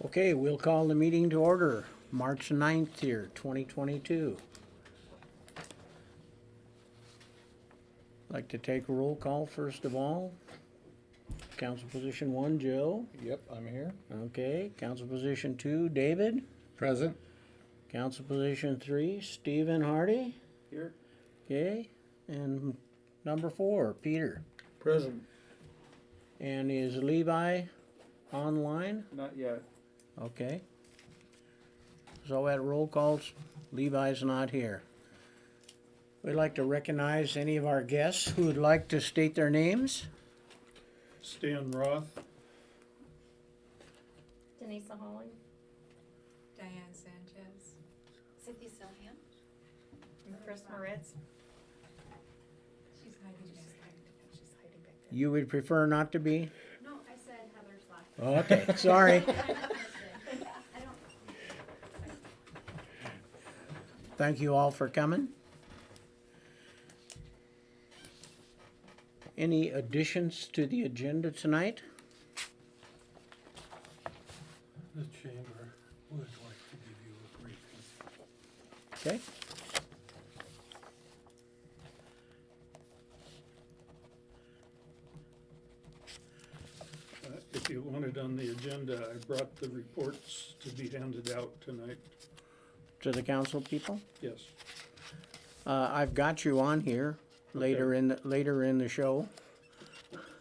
Okay, we'll call the meeting to order, March 9th here, 2022. Like to take a roll call first of all. Council position 1, Joe. Yep, I'm here. Okay, council position 2, David. Present. Council position 3, Stephen Hardy. Here. Okay, and number 4, Peter. Present. And is Levi online? Not yet. Okay. So at roll calls, Levi's not here. We'd like to recognize any of our guests who would like to state their names. Stan Roth, Denise Holling. Diane Sanchez. Cynthia Sillian. And Chris Moritz. She's hiding back there. You would prefer not to be? No, I said Heather Slack. Okay, sorry. I don't. Thank you all for coming. Any additions to the agenda tonight? the chamber would like to give you a briefing. Okay. If you want it on the agenda, I brought the reports to be handed out tonight. To the council people? Yes. I've got you on here later in the show.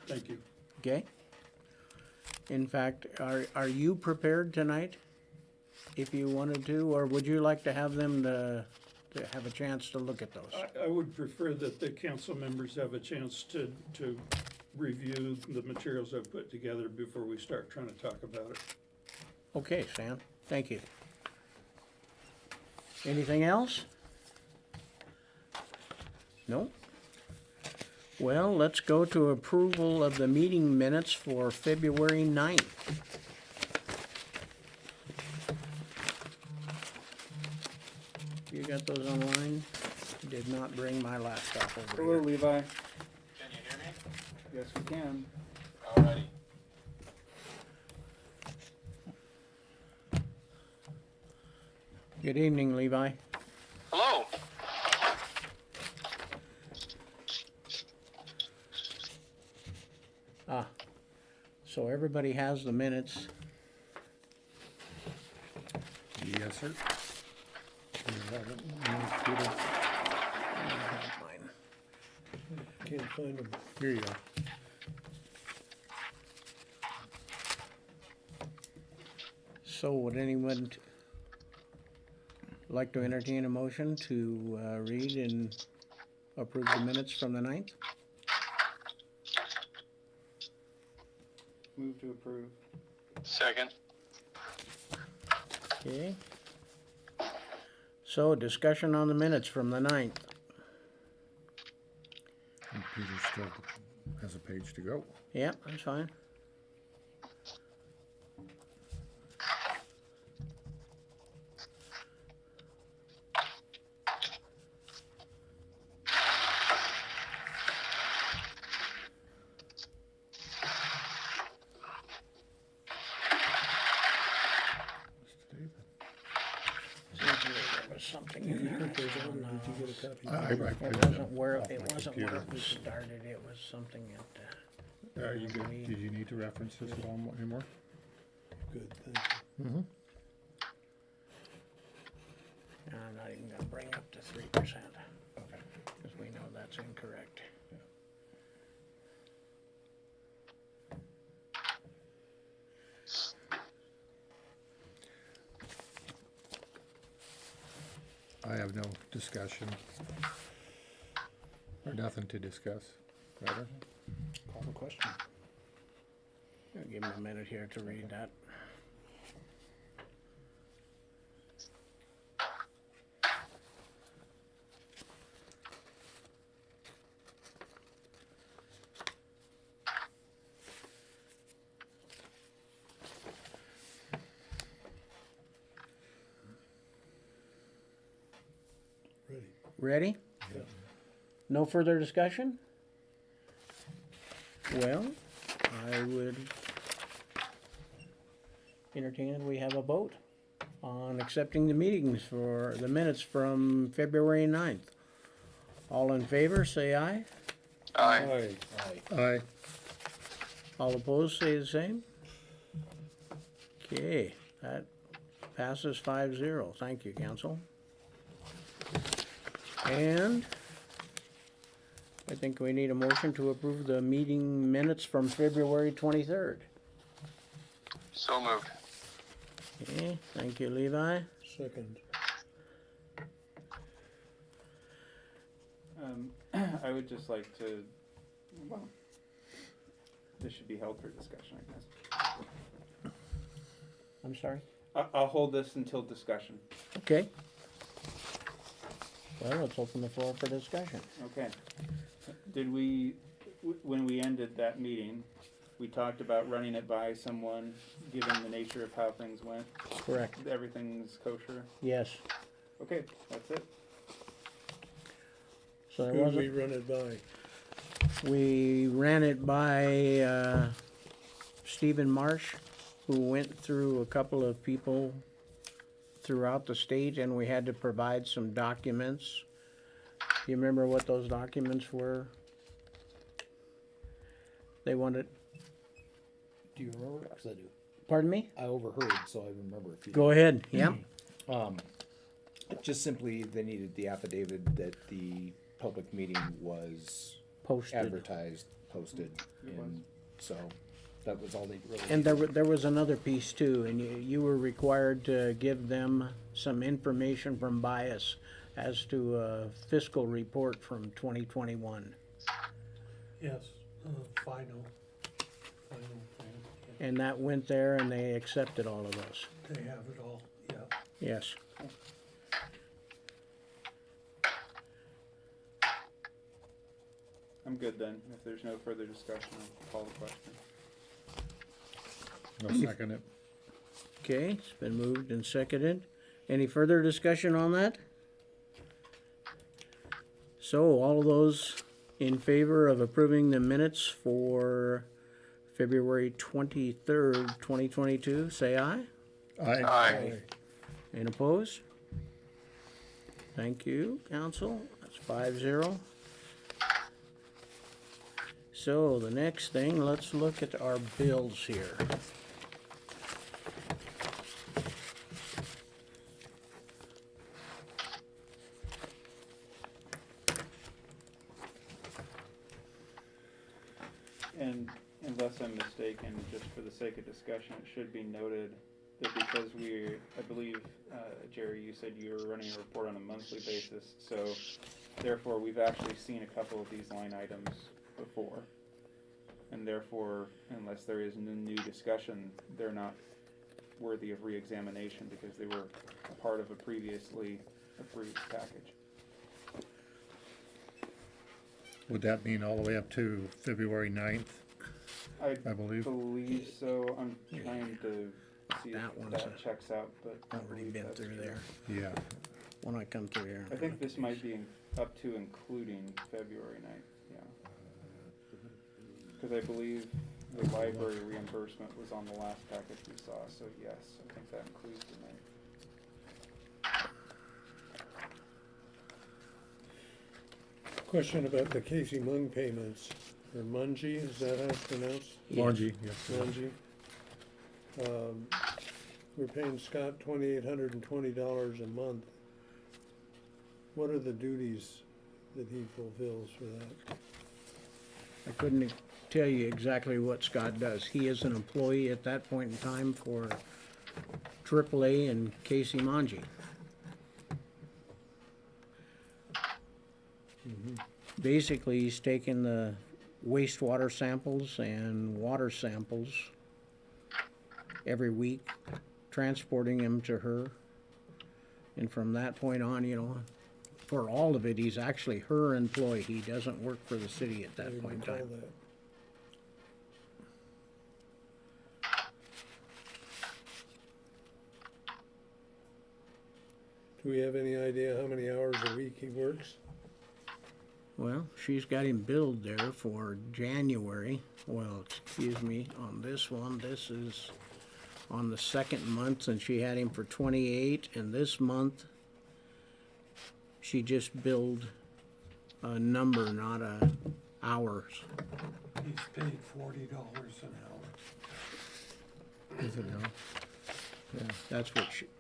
Thank you. Okay. In fact, are you prepared tonight? If you wanted to, or would you like to have them to have a chance to look at those? I would prefer that the council members have a chance to review the materials I've put together before we start trying to talk about it. Okay, Sam, thank you. Anything else? No? Well, let's go to approval of the meeting minutes for February 9th. You got those online? Did not bring my laptop over Hello, here. Levi. Can you hear me? Yes, we can. Alrighty. Good evening, Levi. Hello. So everybody has the minutes. Yes, sir. Mine. Can't find them. Here you go. So would anyone like to entertain a motion to read and approve the minutes from the 9th? Move to approve. Second. Okay. So discussion on the minutes from the 9th. And Peter still has a page to go. Yeah, that's fine. There was something in there. Did you get a copy? I It printed wasn't them where off it my wasn't where computer. it was started. It was something at. Are you good? Did you need to reference this at all anymore? Good, thank you. Mm-hmm. I'm not even gonna bring up to 3%. Okay. Because we know that's incorrect. I have no discussion. Or nothing to discuss, rather. Call the question. I'll give him a minute here to read that. Ready? Ready? No further discussion? Well, I would entertain that we have a vote on accepting the meetings for the minutes from February 9th. All in favor, say aye. Aye. Aye. All opposed, say the same. Okay, that passes 5-0. Thank you, council. And I think we need a motion to approve the meeting minutes from February 23rd. So moved. Okay, thank you, Levi. Second. I would just like to, well, this should be held for discussion, I guess. I'm sorry? I'll hold this until discussion. Okay. Well, let's open the floor for discussion. Okay. Did we, when we ended that meeting, we talked about running it by someone, given the nature of how things went? Correct. Everything's kosher? Yes. Okay, that's it. So there Who wasn't. we run it by? We ran it by Stephen Marsh, who went through a couple of people throughout the state, and we had to provide some documents. Do you remember what those documents were? They wanted, Do you remember? Because I do. pardon me? I overheard, so I remember a few. Go ahead, yeah. Just simply, they needed the affidavit that the public meeting was Posted. advertised, posted, and so that was all they really. And there was another piece too, and you were required to give them some information from Bias as to a fiscal report from 2021. Yes, final plan. And that went there and they accepted all of those. They have it all, yeah. Yes. I'm good then. If there's no further discussion, I'll call the question. I'll second it. Okay, it's been moved and seconded. Any further discussion on that? So, all of those in favor of approving the minutes for February 23rd, 2022, say aye. Aye. Aye. And opposed? Thank you, council. That's 5-0. So, the next thing, let's look at our bills here. And unless I'm mistaken, just for the sake of discussion, it should be noted that because I believe, Jerry, you said you were running a report on a monthly basis, so therefore we've actually seen a couple of these line items before. And therefore, unless there is new discussion, they're not worthy of re-examination because they were a part of a previously approved package. Would that mean all the way up to February 9th, I believe? Believe so. I'm trying to see That if one's that checks out, but I Already believe been that's through true. there. Yeah. When I come through here. I think this might be up to including February 9th, yeah. Because I believe the library reimbursement was on the last package we saw, so yes, I think that includes the 9th. Question about the Casey Mung payments, or Mungie, is that how it's pronounced? Longy, yes. sir. Mungie. We're paying Scott $2,820 a month. What are the duties that he fulfills for that? I couldn't tell you exactly what Scott does. He is an employee at that point in time for AAA and Casey Manji. Basically, he's taking the wastewater samples and water samples every week, transporting them to her. And from that point on, you know, for all of it, he's actually her employee. He doesn't work for the city at that What point in do you time. call that? Do we have any idea how many hours a week he works? Well, she's got him billed there for January. Well, excuse me, on this one, this is on the second month, and she had him for 28, and this month, she just billed a number, not a hours. He's paid $40 an hour. Is it now? Yeah,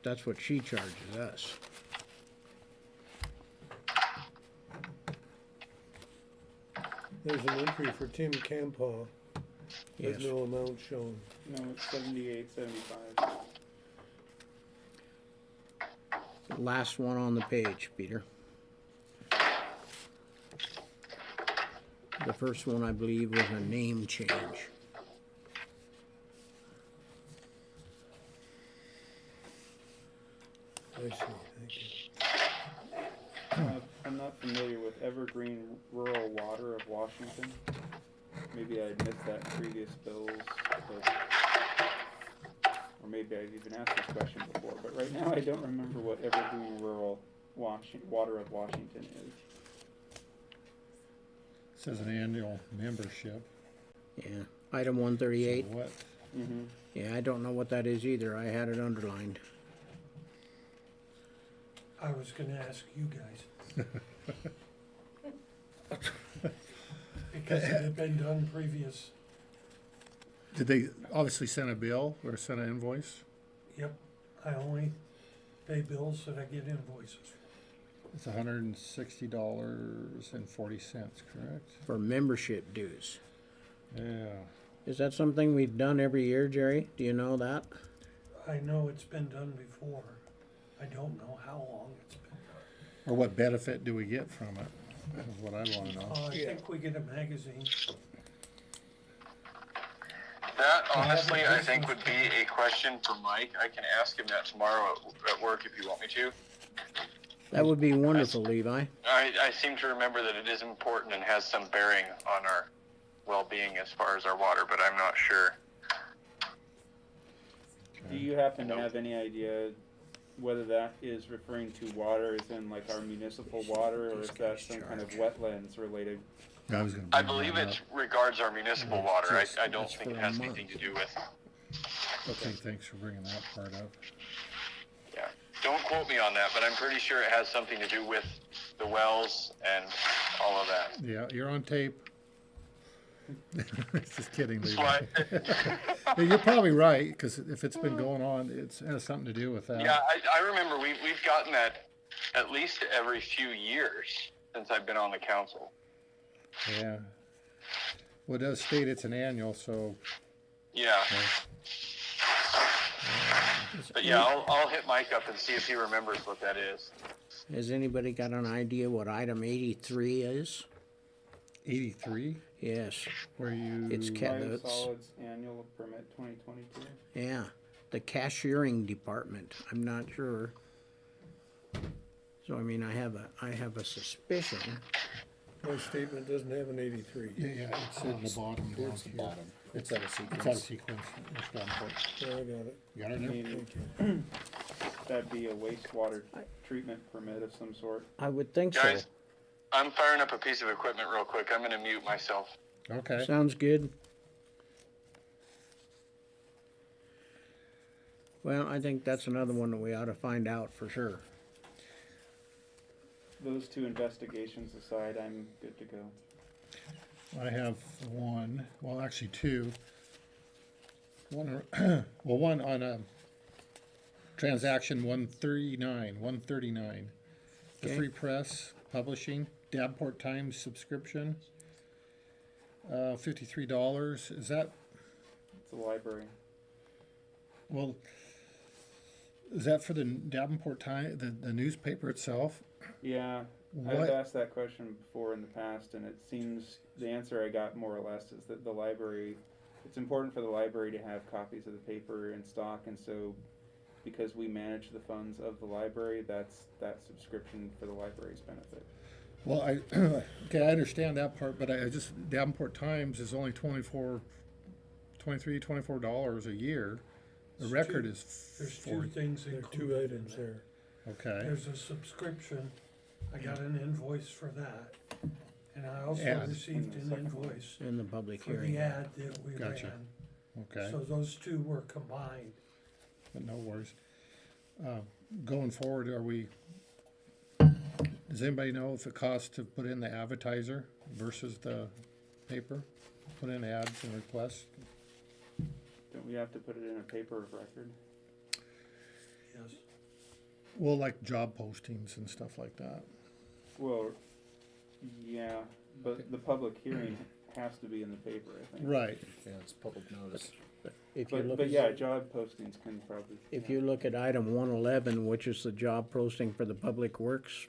that's what she charges us. There's an entry for Tim Campaw, Yes. with no amount shown. No, it's 78.75. Last one on the page, Peter. The first one, I believe, was a name change. I see, thank you. I'm not familiar with Evergreen Rural Water of Washington. Maybe I missed that in previous bills, but, or maybe I've even asked this question before, but right now I don't remember what Evergreen Rural Water of Washington is. Says an annual membership. Yeah, item 138. So what? Mm-hmm. Yeah, I don't know what that is either. I had it underlined. I was gonna ask you guys. Because it had been done previous. Did they obviously send a bill or send an invoice? Yep, I only pay bills that I get invoices for. It's $160.40, correct? For membership dues. Yeah. Is that something we've done every year, Jerry? Do you know that? I know it's been done before. I don't know how long it's been done. Or what benefit do we get from it? Is what I want to know. I think we get a magazine. That honestly, I think would be a question for Mike. I can ask him that tomorrow at work if you want me to. That would be wonderful, Levi. I seem to remember that it is important and has some bearing on our well-being as far as our water, but I'm not sure. Do you happen to have any idea whether that is referring to water as in like our municipal water, or is that some kind of wetlands related? I was gonna I bring believe that it up. regards our municipal water. Just- I don't that's think for it a has month. anything to do with, Okay, thanks for bringing that part up. yeah. Don't quote me on that, but I'm pretty sure it has something to do with the wells and all of that. Yeah, you're on tape. Just kidding, Levi. What? Yeah, you're probably right, because if it's been going on, it has something to do with that. Yeah, I remember we've gotten that at least every few years since I've been on the council. Yeah. Well, it does state it's an annual, so. Yeah. But yeah, I'll hit Mike up and see if he remembers what that is. Has anybody got an idea what item 83 is? 83, Yes, where you. It's ca- that's- Biosolids Annual Permit 2022. yeah. The cashiering department. I'm not sure. So, I mean, I have a suspicion. My statement doesn't have an 83. Yeah, it's in the bottom down Towards the here. bottom. It's out of It's out of sequence. sequence. It's down for it. Yeah, I got it. You got it I there? mean, Thank you. that'd be a wastewater treatment permit of some sort. I would think so. Guys, I'm firing up a piece of equipment real quick. I'm gonna mute myself. Okay. Sounds good. Well, I think that's another one that we ought to find out for sure. Those two investigations aside, I'm good to go. I have one, well, actually two. One, well, one on transaction 139. The Okay. Free Press Publishing, Davenport Times subscription. $53. Is that, It's a library. well, is that for the Davenport Times, the newspaper itself? Yeah, What? I've asked that question before in the past, and it seems the answer I got more or less is that the library, it's important for the library to have copies of the paper in stock, and so because we manage the funds of the library, that's that subscription for the library's benefit. Well, okay, I understand that part, but I just, Davenport Times is only $24 a year. The There's record two- is There's two 40. things There are included two in items there. there. Okay, There's a subscription. I got an invoice for that. And I also And- received And the an second one. invoice In the public for the hearing. ad that we Gotcha. ran. Okay, So those two were combined. but no worries. Going forward, does anybody know if it costs to put in the advertiser versus the paper? Put in ads and requests? Don't we have to put it in a paper of record? Yes. Well, like job postings and stuff like that. Well, yeah, but the public hearing has to be in the paper, I think. Right. Yeah, it's public notice. If you look, But yeah, job postings can probably. if you look at item 111, which is the job posting for the Public Works,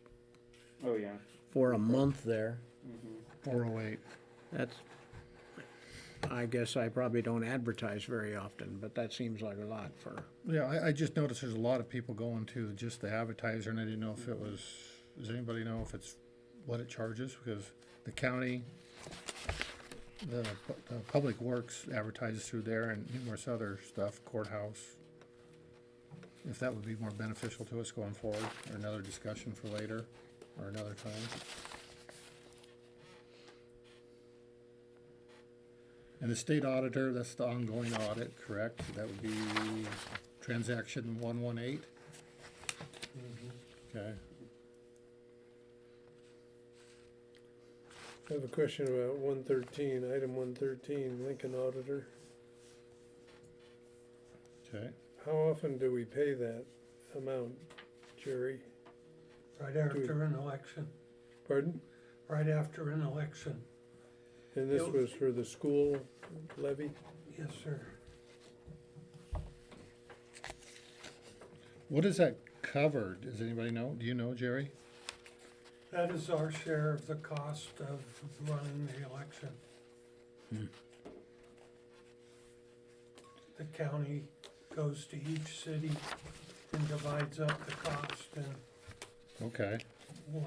Oh, yeah. for a month there, Mhm. 408. that's, I guess I probably don't advertise very often, but that seems like a lot for, Yeah, I just noticed there's a lot of people going to just the advertiser, and I didn't know if it was, does anybody know if it's what it charges? Because the county, the Public Works advertises through there and numerous other stuff, courthouse. If that would be more beneficial to us going forward, or another discussion for later, or another time. And the state auditor, that's the ongoing audit, correct? That would be transaction 118? Okay, I have a question about 113, item 113, Lincoln Auditor. okay. How often do we pay that amount, Jerry? Right after an election, Pardon? right after an election. And this Yep. was for the school levy? Yes, sir. What is that covered? Does anybody know? Do you know, Jerry? That is our share of the cost of running the election. The county goes to each city and divides up the cost and Okay,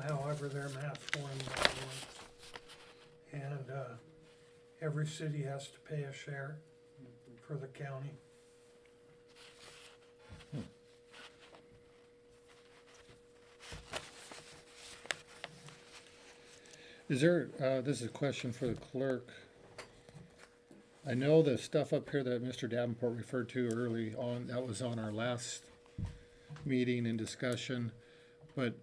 however their math formula works. And, every city has to pay a share for the county. is there, this is a question for the clerk. I know the stuff up here that Mr. Davenport referred to early on, that was on our last meeting and discussion, but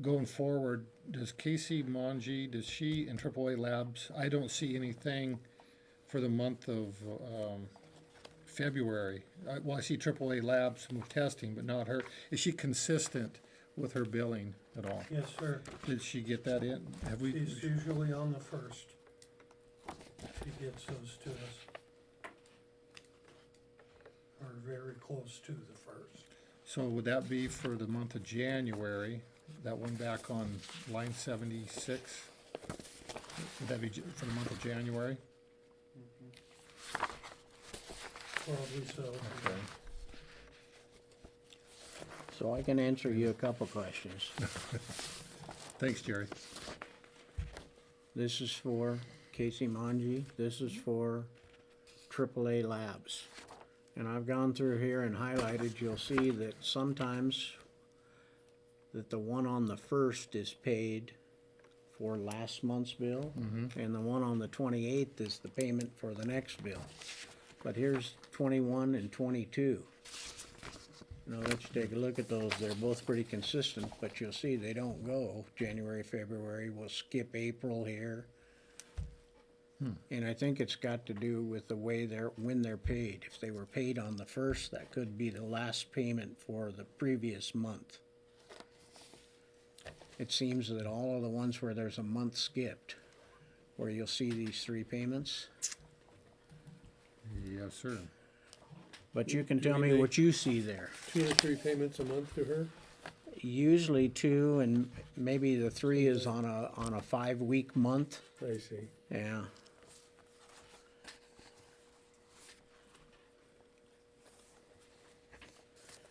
going forward, does Casey Monge, does she in AAA Labs, I don't see anything for the month of, February. Well, I see AAA Labs with testing, but not her. Is she consistent with her billing at all? Yes, sir. Did she get that in? Have we? She's usually on the first. She gets those to us. Or very close to the first. So would that be for the month of January? That one back on line 76? Would that be for the month of January? Probably so. Okay. so I can answer you a couple questions. Thanks, Jerry. This is for Casey Monge, this is for AAA Labs. And I've gone through here and highlighted, you'll see that sometimes that the one on the first is paid for last month's bill, and the one on the 28th is the payment for the next bill. But here's 21 and 22. Now let's take a look at those. They're both pretty consistent, but you'll see they don't go January, February. We'll skip April here. And I think it's got to do with the way when they're paid. If they were paid on the first, that could be the last payment for the previous month. It seems that all of the ones where there's a month skipped, where you'll see these three payments. Yes, sir. But you can Do tell we me make- what you see there. 2 or 3 payments a month to her? Usually two, and maybe the three is on a 5-week month. I see. Yeah.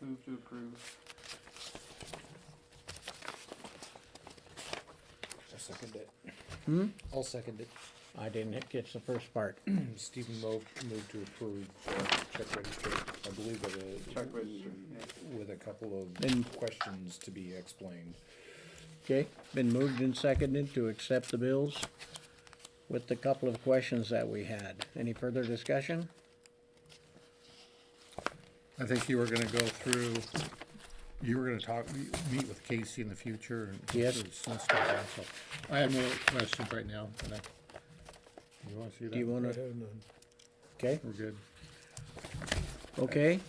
Move to approve. I'll second it. Hmm? I'll second it. I didn't catch the first part. Stephen moved to approve check register, I believe with Check register, yeah. with a couple Then- of questions to be explained. Okay, been moved and seconded to accept the bills with the couple of questions that we had. Any further discussion? I think you were gonna go through, you were gonna meet with Casey in the future and. Yes. Some stuff, so. I have no questions right now, but you wanna see that? Do you I wanna, have none. okay, We're good. okay,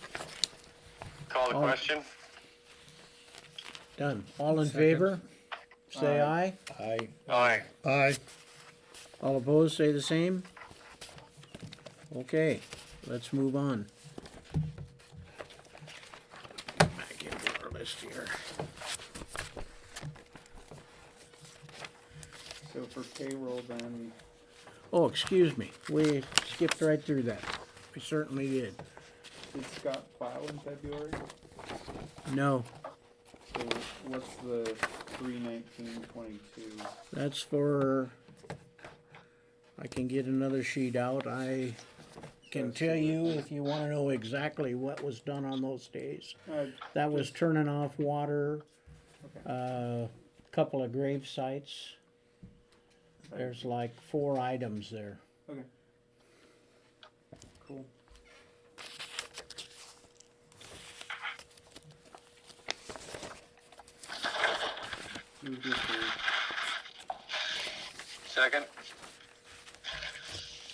Call the Oh. question. done. All in Second. favor? Say aye. I, Aye. Aye. All opposed, say the same. Okay, let's move on. Back into our list here. So for payroll then, Oh, excuse me, we skipped right through that. We certainly did. did Scott plow in February? No, So what's the 3/19/22? that's for, I can get another sheet out. I can tell you if you wanna know exactly what was done on those days. That was turning off water, couple of grave sites. There's like 4 items there. Okay. Cool. Move to approve. Second.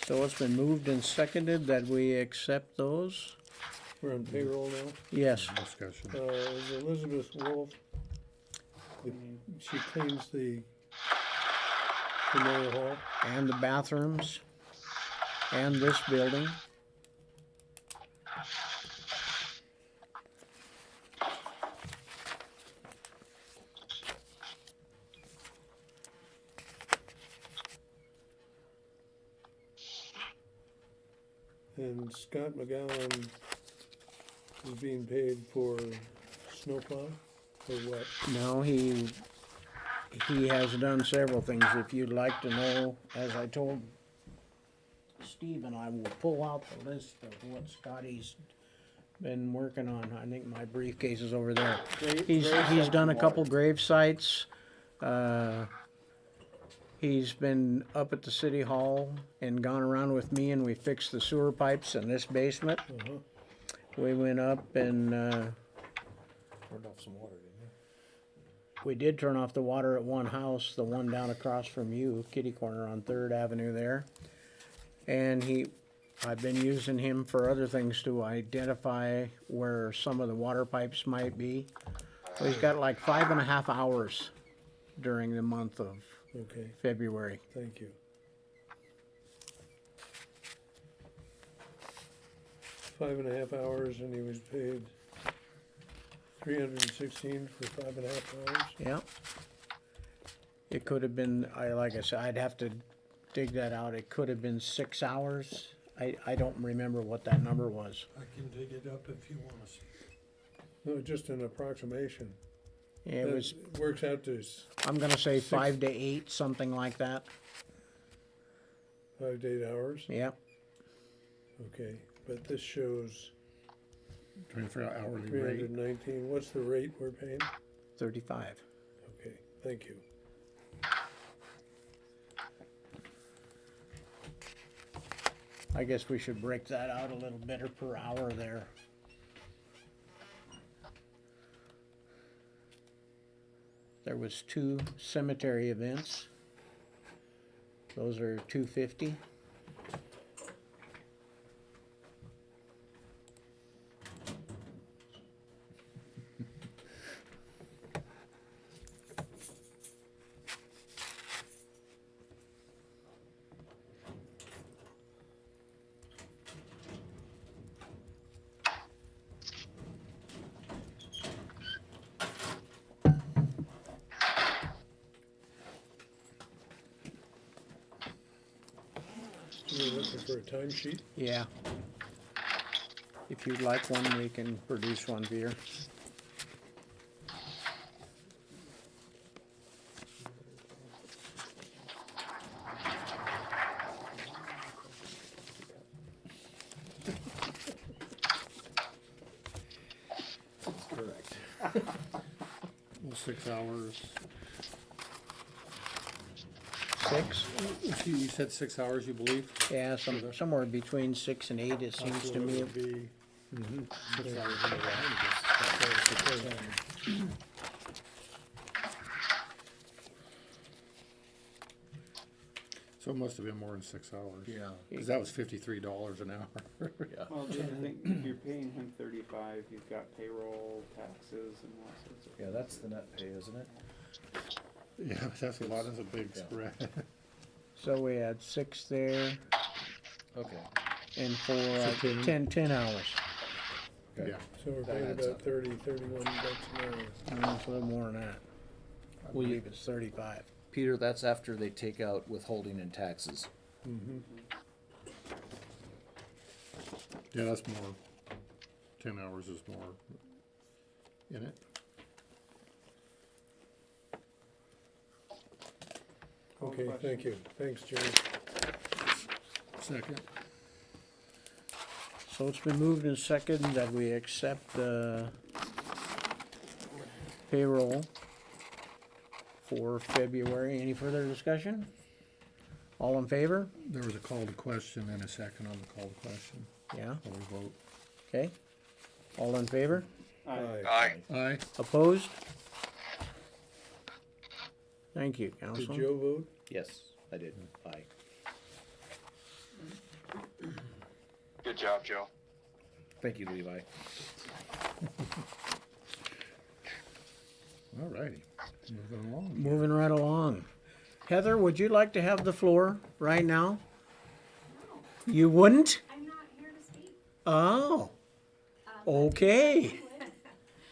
So it's been moved and seconded that we accept those? We're on payroll now. Yes, Discussion. Is Elizabeth Wolf, she cleans the Memorial Hall? and the bathrooms, and this building. And Scott McGowan is being paid for snowplow, or what? No, he has done several things. If you'd like to know, as I told Steve, and I will pull out the list of what Scotty's been working on. I think my briefcase is over there. He's done a couple grave sites. He's been up at the city hall and gone around with me, and we fixed the sewer pipes in this basement. Uh-huh. We went up and, turned off some water, didn't you? we did turn off the water at one house, the one down across from you, kitty corner on 3rd Avenue there. And I've been using him for other things to identify where some of the water pipes might be. He's got like 5.5 hours during the month of Okay, February. thank you. 5.5 hours, and he was paid 316 for 5.5 hours? Yeah. It could have been, like I said, I'd have to dig that out. It could have been 6 hours. I don't remember what that number was. I can dig it up if you wanna see. No, just an approximation. It That was, works out to I'm gonna say 5 to 8, something like that. 5 to 8 hours? Yeah. Okay, but this shows 24-hourly rate. 319. What's the rate we're paying? 35. Okay, thank you. I guess we should break that out a little better per hour there. There was 2 cemetery events. Those are $250. You're looking for a timesheet? Yeah. If you'd like one, we can produce one, Peter. Correct. 6 hours. 6? You said 6 hours, you believe? Yeah, somewhere between 6 and 8, it seems to me. Would be, 6 hours. So it must have been more than 6 hours. Yeah. Cause that was $53 an hour. Well, the other thing, you're paying him 35, you've got payroll, taxes, and all sorts of. Yeah, that's the net pay, isn't it? Yeah, but that's a lot, that's a big spread. So we had 6 there Okay. and for So 10 hours. Okay. Yeah. so we're That paying adds about up. 31 bucks an hour. It's a little more than that. I believe it's 35. Peter, that's after they take out withholding and taxes. Yeah, that's more, 10 hours is more in it. Okay, question. thank you. Thanks, Jerry. Second. So it's been moved and seconded that we accept the payroll for February. Any further discussion? All in favor? There was a call to question and a second on the call to question. Yeah, How we vote. okay. All in favor? Aye. Aye. Aye. Opposed? Thank you, Did Council. Joe vote? Yes, I did. Aye. Good job, Joe. Thank you, Levi. All righty. Moving along. Moving right along. Heather, would you like to have the floor right now? You wouldn't? I'm not here to speak. Oh, But okay. if you would,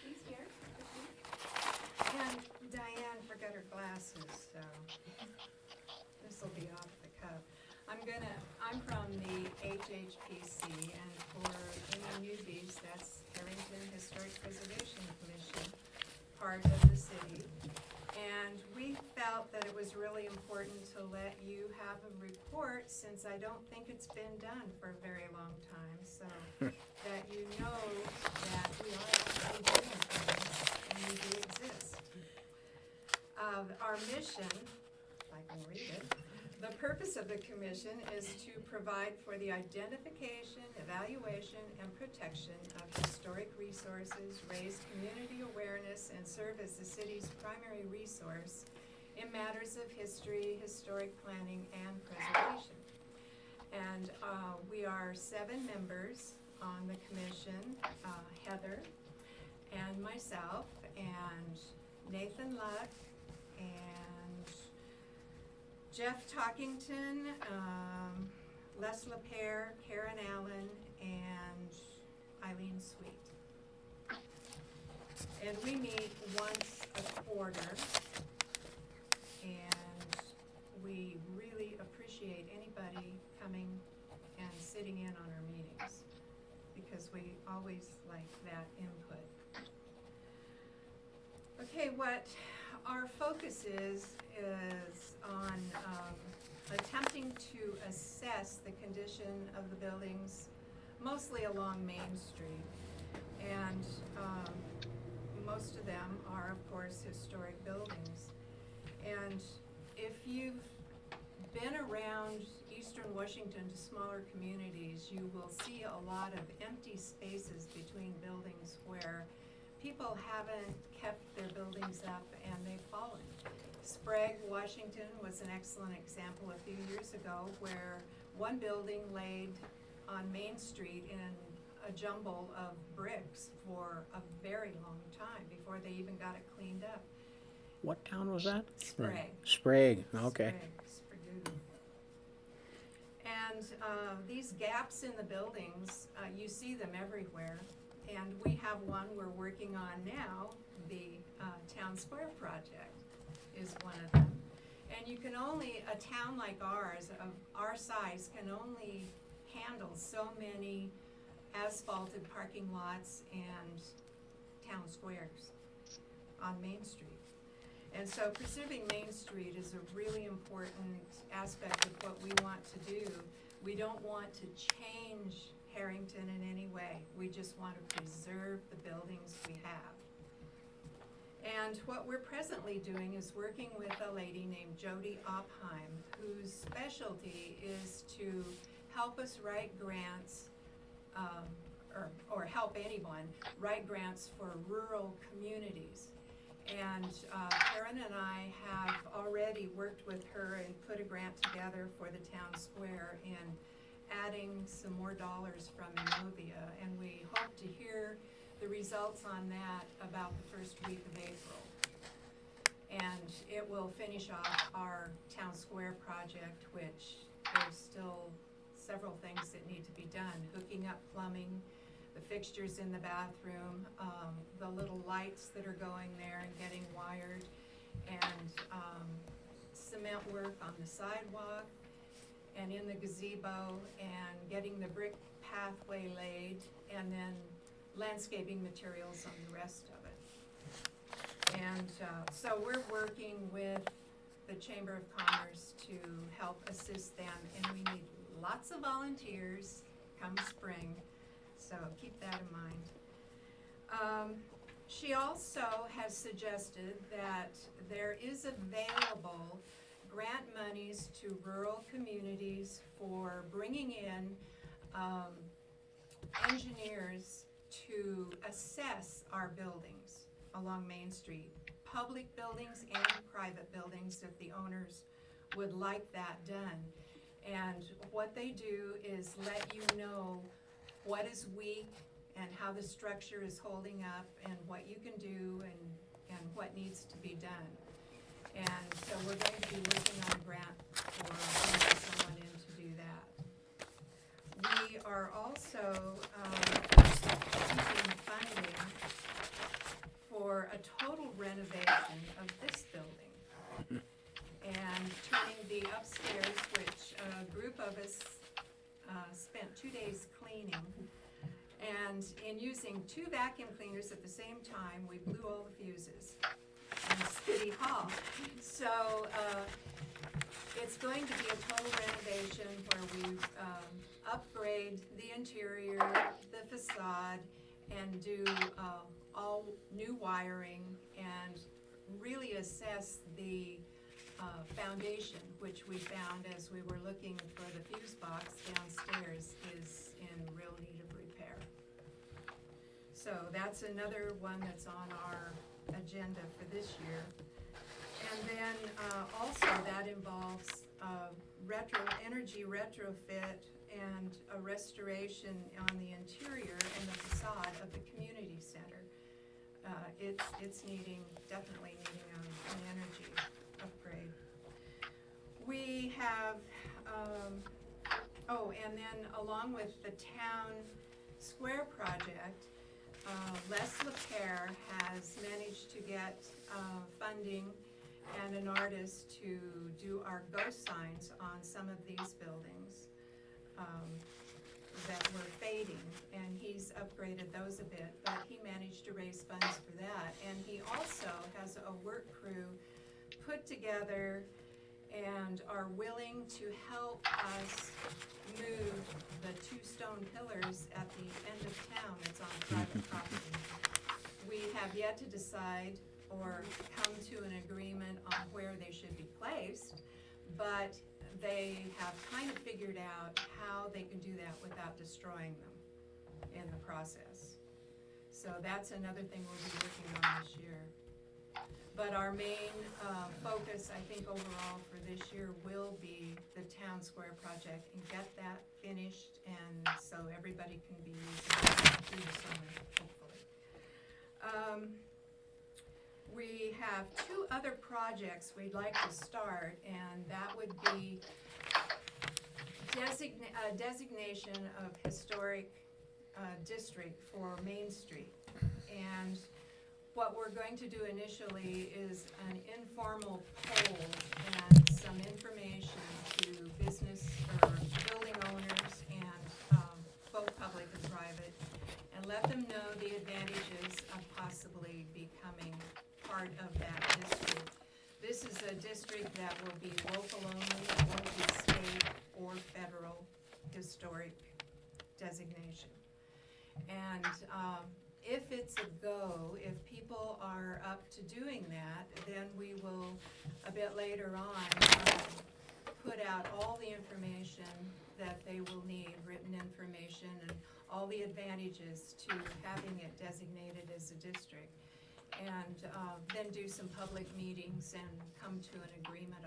Please here. And Diane forgot her glasses, so this'll be off the cuff. I'm from the HHPC, and for any newbies, that's Harrington Historic Preservation Commission, part of the city. And we felt that it was really important to let you have a report, since I don't think it's been done for a very long time, so that you know that we are actually doing things and we do exist. Our mission, if I can read it, the purpose of the commission is to provide for the identification, evaluation, and protection of historic resources, raise community awareness, and serve as the city's primary resource in matters of history, historic planning, and preservation. And we are 7 members on the commission, Heather and myself and Nathan Luck and Jeff Talkington, Les LaPere, Karen Allen, and Eileen Sweet. And we meet once a quarter, and we really appreciate anybody coming and sitting in on our meetings, because we always like that input. Okay, what our focus is on attempting to assess the condition of the buildings, mostly along Main Street. And most of them are, of course, historic buildings. And if you've been around Eastern Washington to smaller communities, you will see a lot of empty spaces between buildings where people haven't kept their buildings up and they've fallen. Sprague, Washington was an excellent example a few years ago, where one building laid on Main Street in a jumble of bricks for a very long time before they even got it cleaned up. What town was that? Sprague. Sprague, okay. Sprague. And these gaps in the buildings, you see them everywhere. And we have one we're working on now, the Town Square project is one of them. And you can only, a town like ours, of our size, can only handle so many asphalted parking lots and town squares on Main Street. And so preserving Main Street is a really important aspect of what we want to do. We don't want to change Harrington in any way. We just want to preserve the buildings we have. And what we're presently doing is working with a lady named Jody Opheim, whose specialty is to help us write grants, or help anyone write grants for rural communities. And Karen and I have already worked with her and put a grant together for the town square in adding some more dollars from Innovia. And we hope to hear the results on that about the first week of April. And it will finish off our town square project, which there's still several things that need to be done. Hooking up plumbing, the fixtures in the bathroom, the little lights that are going there and getting wired, and cement work on the sidewalk and in the gazebo, and getting the brick pathway laid, and then landscaping materials on the rest of it. And so we're working with the Chamber of Commerce to help assist them, and we need lots of volunteers come spring, so keep that in mind. She also has suggested that there is available grant monies to rural communities for bringing in engineers to assess our buildings along Main Street, public buildings and private buildings, if the owners would like that done. And what they do is let you know what is weak and how the structure is holding up and what you can do and what needs to be done. And so we're going to be working on a grant for bringing someone in to do that. We are also seeking funding for a total renovation of this building and turning the upstairs, which a group of us spent 2 days cleaning. And in using 2 vacuum cleaners at the same time, we blew all the fuses in City Hall. So it's going to be a total renovation where we upgrade the interior, the facade, and do all new wiring, and really assess the foundation, which we found as we were looking for the fuse box downstairs is in real need of repair. So that's another one that's on our agenda for this year. And then also that involves energy retrofit and a restoration on the interior and the facade of the community center. It's definitely needing an energy upgrade. We have, and then along with the town square project, Les LaPierre has managed to get funding and an artist to do our ghost signs on some of these buildings that were fading, and he's upgraded those a bit, but he managed to raise funds for that. And he also has a work crew put together and are willing to help us move the 2 stone pillars at the end of town that's on private property. We have yet to decide or come to an agreement on where they should be placed, but they have kind of figured out how they can do that without destroying them in the process. So that's another thing we'll be working on this year. But our main focus, I think, overall for this year will be the town square project and get that finished, and so everybody can be using it through the summer, hopefully. We have 2 other projects we'd like to start, and that would be designation of historic district for Main Street. And what we're going to do initially is an informal poll and some information to business or building owners and both public and private, and let them know the advantages of possibly becoming part of that district. This is a district that will be local only, it won't be state or federal historic designation. And if it's a go, if people are up to doing that, then we will, a bit later on, put out all the information that they will need, written information, and all the advantages to having it designated as a district. And then do some public meetings and come to an agreement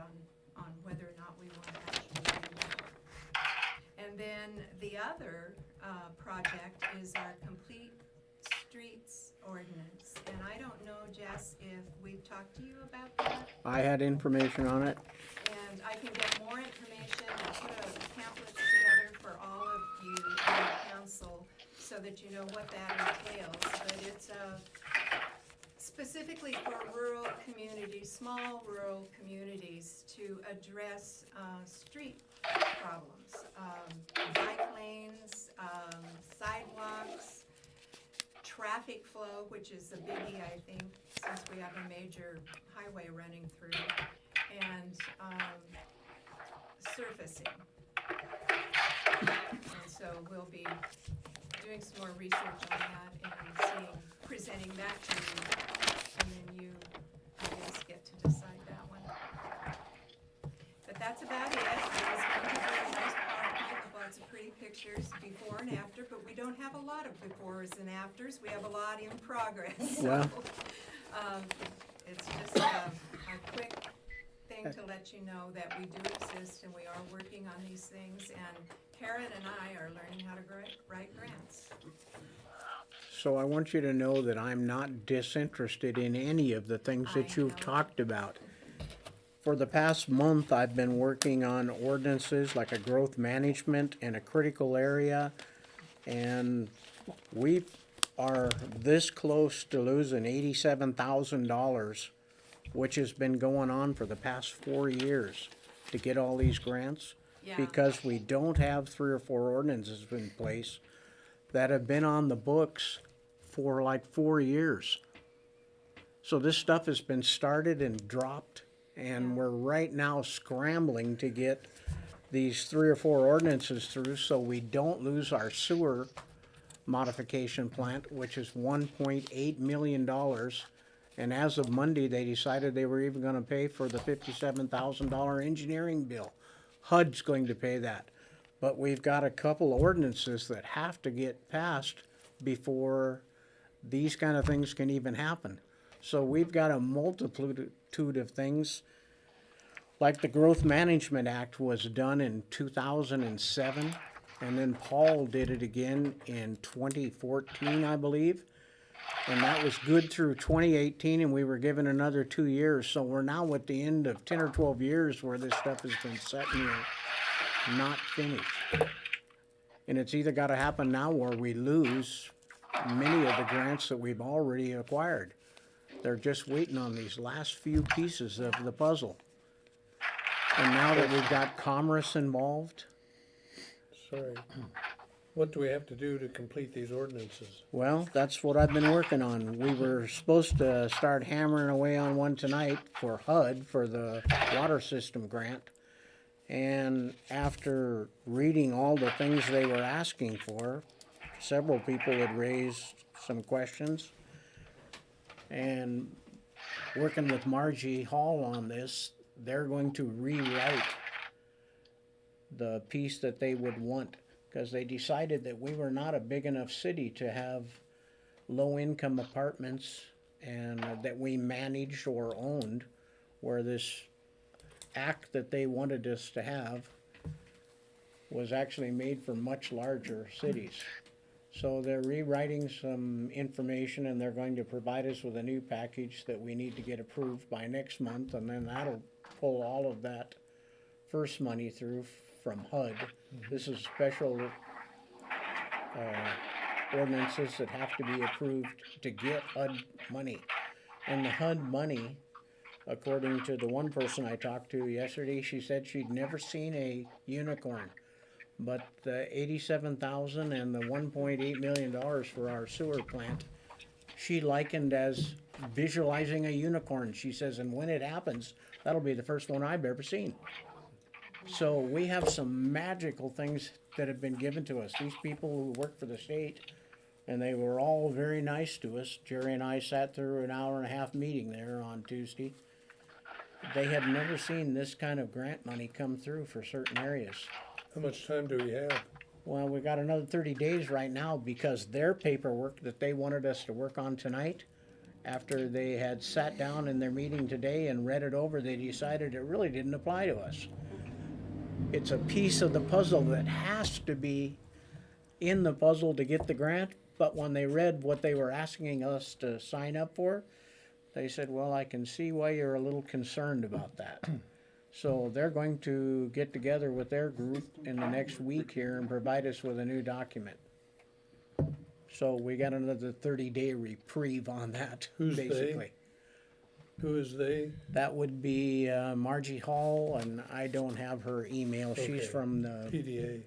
on whether or not we want to actually do that. And then the other project is our complete streets ordinance. And I don't know, Jess, if we've talked to you about that. I had information on it. And I can get more information and put a pamphlet together for all of you in the council so that you know what that entails. But it's specifically for rural communities, small rural communities, to address street problems. Bike lanes, sidewalks, traffic flow, which is the biggie, I think, since we have a major highway running through, and surfacing. And so we'll be doing some more research on that and presenting that to you, and then you, I guess, get to decide that one. But that's about it. I was going to do a nice PowerPoint with lots of pretty pictures before and after, but we don't have a lot of befores and afters. We have a lot in progress. Yeah. So, it's just a quick thing to let you know that we do exist and we are working on these things, and Karen and I are learning how to write grants. So I want you to know that I'm not disinterested in any of the things that I you've know. talked about. For the past month, I've been working on ordinances like a growth management and a critical area. And we are this close to losing $87,000, which has been going on for the past 4 years to get all these grants. Yeah. Because we don't have 3 or 4 ordinances in place that have been on the books for like 4 years. So this stuff has been started and dropped, and we're right now scrambling to get these 3 or 4 ordinances through so we don't lose our sewer modification plant, which is $1.8 million. And as of Monday, they decided they were even gonna pay for the $57,000 engineering bill. HUD's going to pay that. But we've got a couple ordinances that have to get passed before these kind of things can even happen. So we've got a multitude of things. Like the Growth Management Act was done in 2007, and then Paul did it again in 2014, I believe. And that was good through 2018, and we were given another 2 years. So we're now at the end of 10 or 12 years where this stuff has been sitting here, not finished. And it's either gotta happen now or we lose many of the grants that we've already acquired. They're just waiting on these last few pieces of the puzzle. And now that we've got Commerce involved, Sorry. What do we have to do to complete these ordinances? well, that's what I've been working on. We were supposed to start hammering away on one tonight for HUD, for the water system grant. And after reading all the things they were asking for, several people had raised some questions. And working with Margie Hall on this, they're going to rewrite the piece that they would want, because they decided that we were not a big enough city to have low-income apartments and that we managed or owned, where this act that they wanted us to have was actually made for much larger cities. So they're rewriting some information, and they're going to provide us with a new package that we need to get approved by next month, and then that'll pull all of that first money through from HUD. This is special ordinances that have to be approved to get HUD money. And the HUD money, according to the one person I talked to yesterday, she said she'd never seen a unicorn. But the $87,000 and the $1.8 million for our sewer plant, she likened as visualizing a unicorn. She says, and when it happens, that'll be the first one I've ever seen. So we have some magical things that have been given to us. These people who work for the state And they were all very nice to us. Jerry and I sat through an hour and a half meeting there on Tuesday. They had never seen this kind of grant money come through for certain areas. How much time do we have? Well, we got another 30 days right now because their paperwork that they wanted us to work on tonight, after they had sat down in their meeting today and read it over, they decided it really didn't apply to us. It's a piece of the puzzle that has to be in the puzzle to get the grant, but when they read what they were asking us to sign up for, they said, well, I can see why you're a little concerned about that. So they're going to get together with their group in the next week here and provide us with a new document. So we got another 30-day reprieve on that, Who's they? basically. Who is they? That would be Margie Hall, and I don't have her email. Okay. She's from the PDA.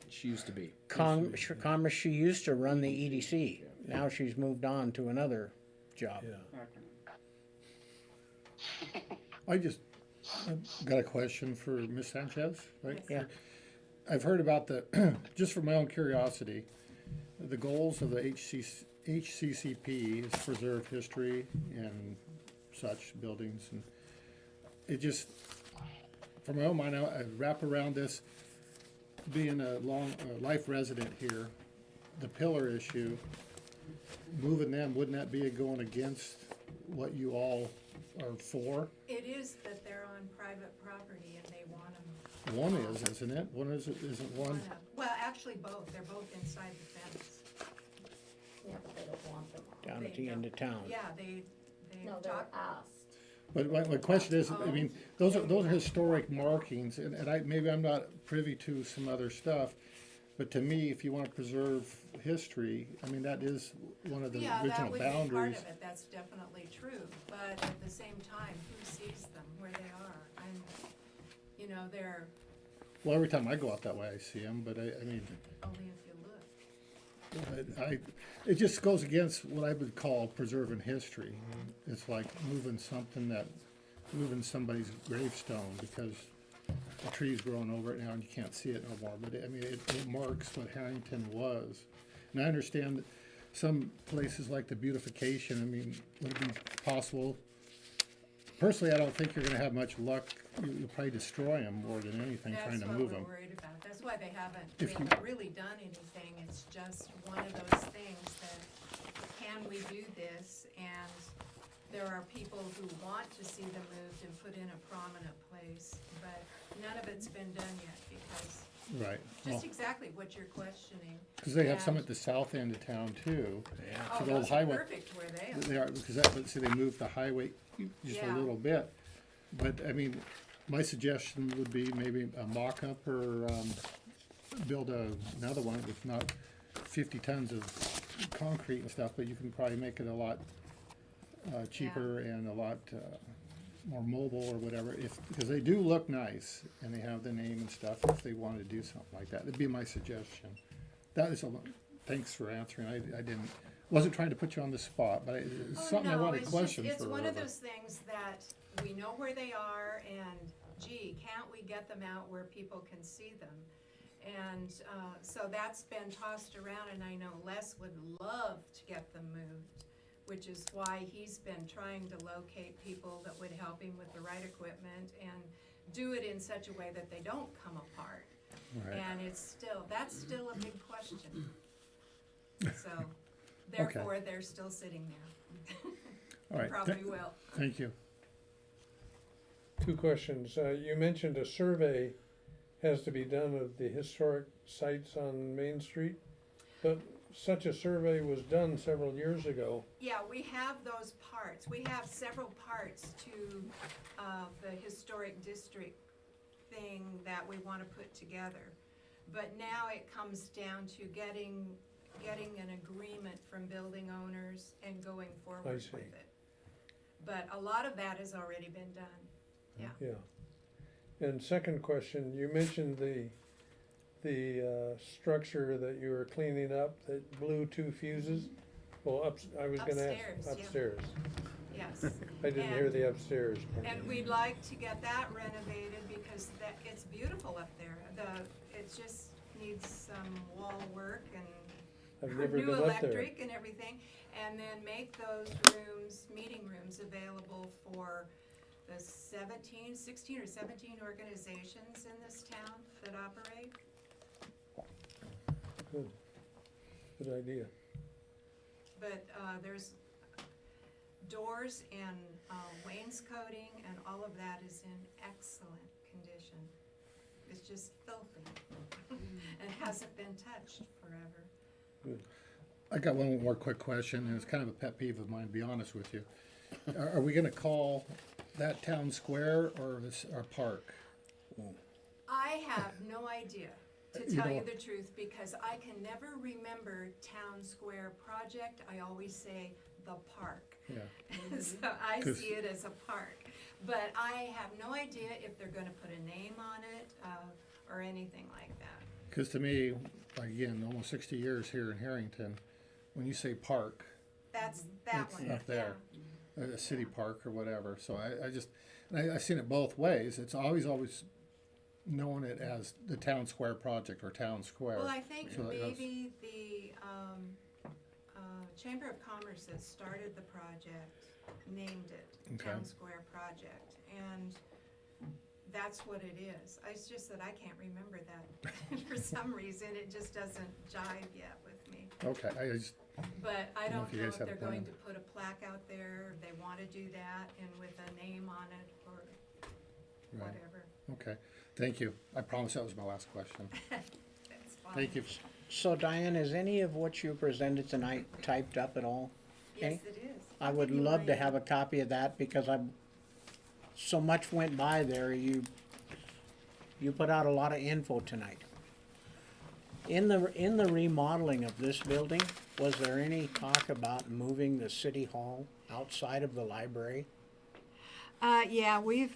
She used to be. Commerce. She used to run the EDC. Now she's moved on to another job. Yeah. I just got a question for Ms. Sanchez, right? Yeah. I've heard about the, just for my own curiosity, the goals of the HCCP is preserve history and such buildings, and it just, for my own mind, I wrap around this, being a life resident here, the pillar issue, moving them, wouldn't that be going against what you all are for? It is that they're on private property and they want them. One is, isn't it? One isn't one? Well, actually both, they're both inside the fence. Yeah, but they don't want them. Down at They the end don't. of town. Yeah, they No, they're talk, asked. But my question is, I mean, those are historic markings, and maybe I'm not privy to some other stuff, but to me, if you wanna preserve history, I mean, that is one of the yeah, that original would be part boundaries. of it, that's definitely true, but at the same time, who sees them where they are? And, you know, they're Well, every time I go out that way, I see them, but I mean, only if you look. it just goes against what I would call preserving history. It's like moving somebody's gravestone because a tree's growing over it now and you can't see it no more. But I mean, it marks what Harrington was. And I understand that some places like the beautification, I mean, would it be possible? Personally, I don't think you're gonna have much luck. You'll probably destroy them more than anything trying to move them. That's what we're worried about, that's why they If you- haven't really done anything, it's just one of those things that, can we do this? And there are people who want to see them moved and put in a prominent place, but none of it's been done yet, because, Right. Well, just exactly what you're questioning. because they have some And- at the south end of town too. Oh, So the old those are highway. perfect where they are. They are, because that, but see, they moved the highway just a Yeah. little bit. But, I mean, my suggestion would be maybe a mock-up or, build another one with not 50 tons of concrete and stuff, but you can probably make it a lot, cheaper and a lot, more mobile or whatever, because they do look nice and they have the name and stuff, if they wanted to do something like that, that'd be my suggestion. That is thanks for answering, wasn't trying to put you on the spot, but it's Oh, something I no, wanted to it's question just, for it's one of whoever. those things that we know where they are, and gee, can't we get them out where people can see them? And, so that's been tossed around, and I know Les would love to get them moved, which is why he's been trying to locate people that would help him with the right equipment and do it in such a way that they don't come apart. Right. And that's still a big question. So, therefore, they're still sitting there. All right, Probably will. thank you. Two questions. You mentioned a survey has to be done of the historic sites on Main Street, but such a survey was done several years ago. Yeah, we have those parts. We have several parts to the historic district thing that we want to put together. But now it comes down to getting an agreement from building owners and going forward with see. it. But a lot of that has already been done, yeah. Yeah. And second question, you mentioned the structure that you were cleaning up that blew 2 fuses. Well, I was gonna ask, Upstairs, yeah. upstairs. Yes. I didn't hear the upstairs part. And we'd like to get that renovated because it's beautiful up there. It just needs some wall work and I've for never new been up there. electric and everything, and then make those rooms, meeting rooms, available for the 16 or 17 organizations in this town that operate. Good. Good idea. But there's doors and wainscoting and all of that is in excellent condition. It's just filthy and hasn't been touched forever. I got one more quick question, and it's kind of a pet peeve of mine, to be honest with you. Are we gonna call that town square or our park? I have no idea, to You tell you know- the truth, because I can never remember Town Square Project. I always say the park. Yeah, So I 'Cause- see it as a park. But I have no idea if they're gonna put a name on it, or anything like that. cause to me, like, again, almost 60 years here in Harrington, when you say park, That's that it's one, up there. yeah. A city park or whatever, so I just, and I've seen it both ways, it's always known it as the town square project or town square. Well, I think So that's- maybe the Chamber of Commerce that started the project named it Town Okay. Square Project, and that's what it is. It's just that I can't remember that. For some reason, it just doesn't jive yet with me. Okay, I just, But I I don't know don't if you know guys if have a they're going plan. to put a plaque out there, if they wanna do that, and with a name on it, or right, whatever. okay, thank you, I promise that was my last question, That's fine. thank you. So Diane, is any of what you presented tonight typed up at all? Yes, it is. I I'll would give you love my, to have a copy of that because so much went by there. You put out a lot of info tonight. In the remodeling of this building, was there any talk about moving the city hall outside of the library? Yeah, we've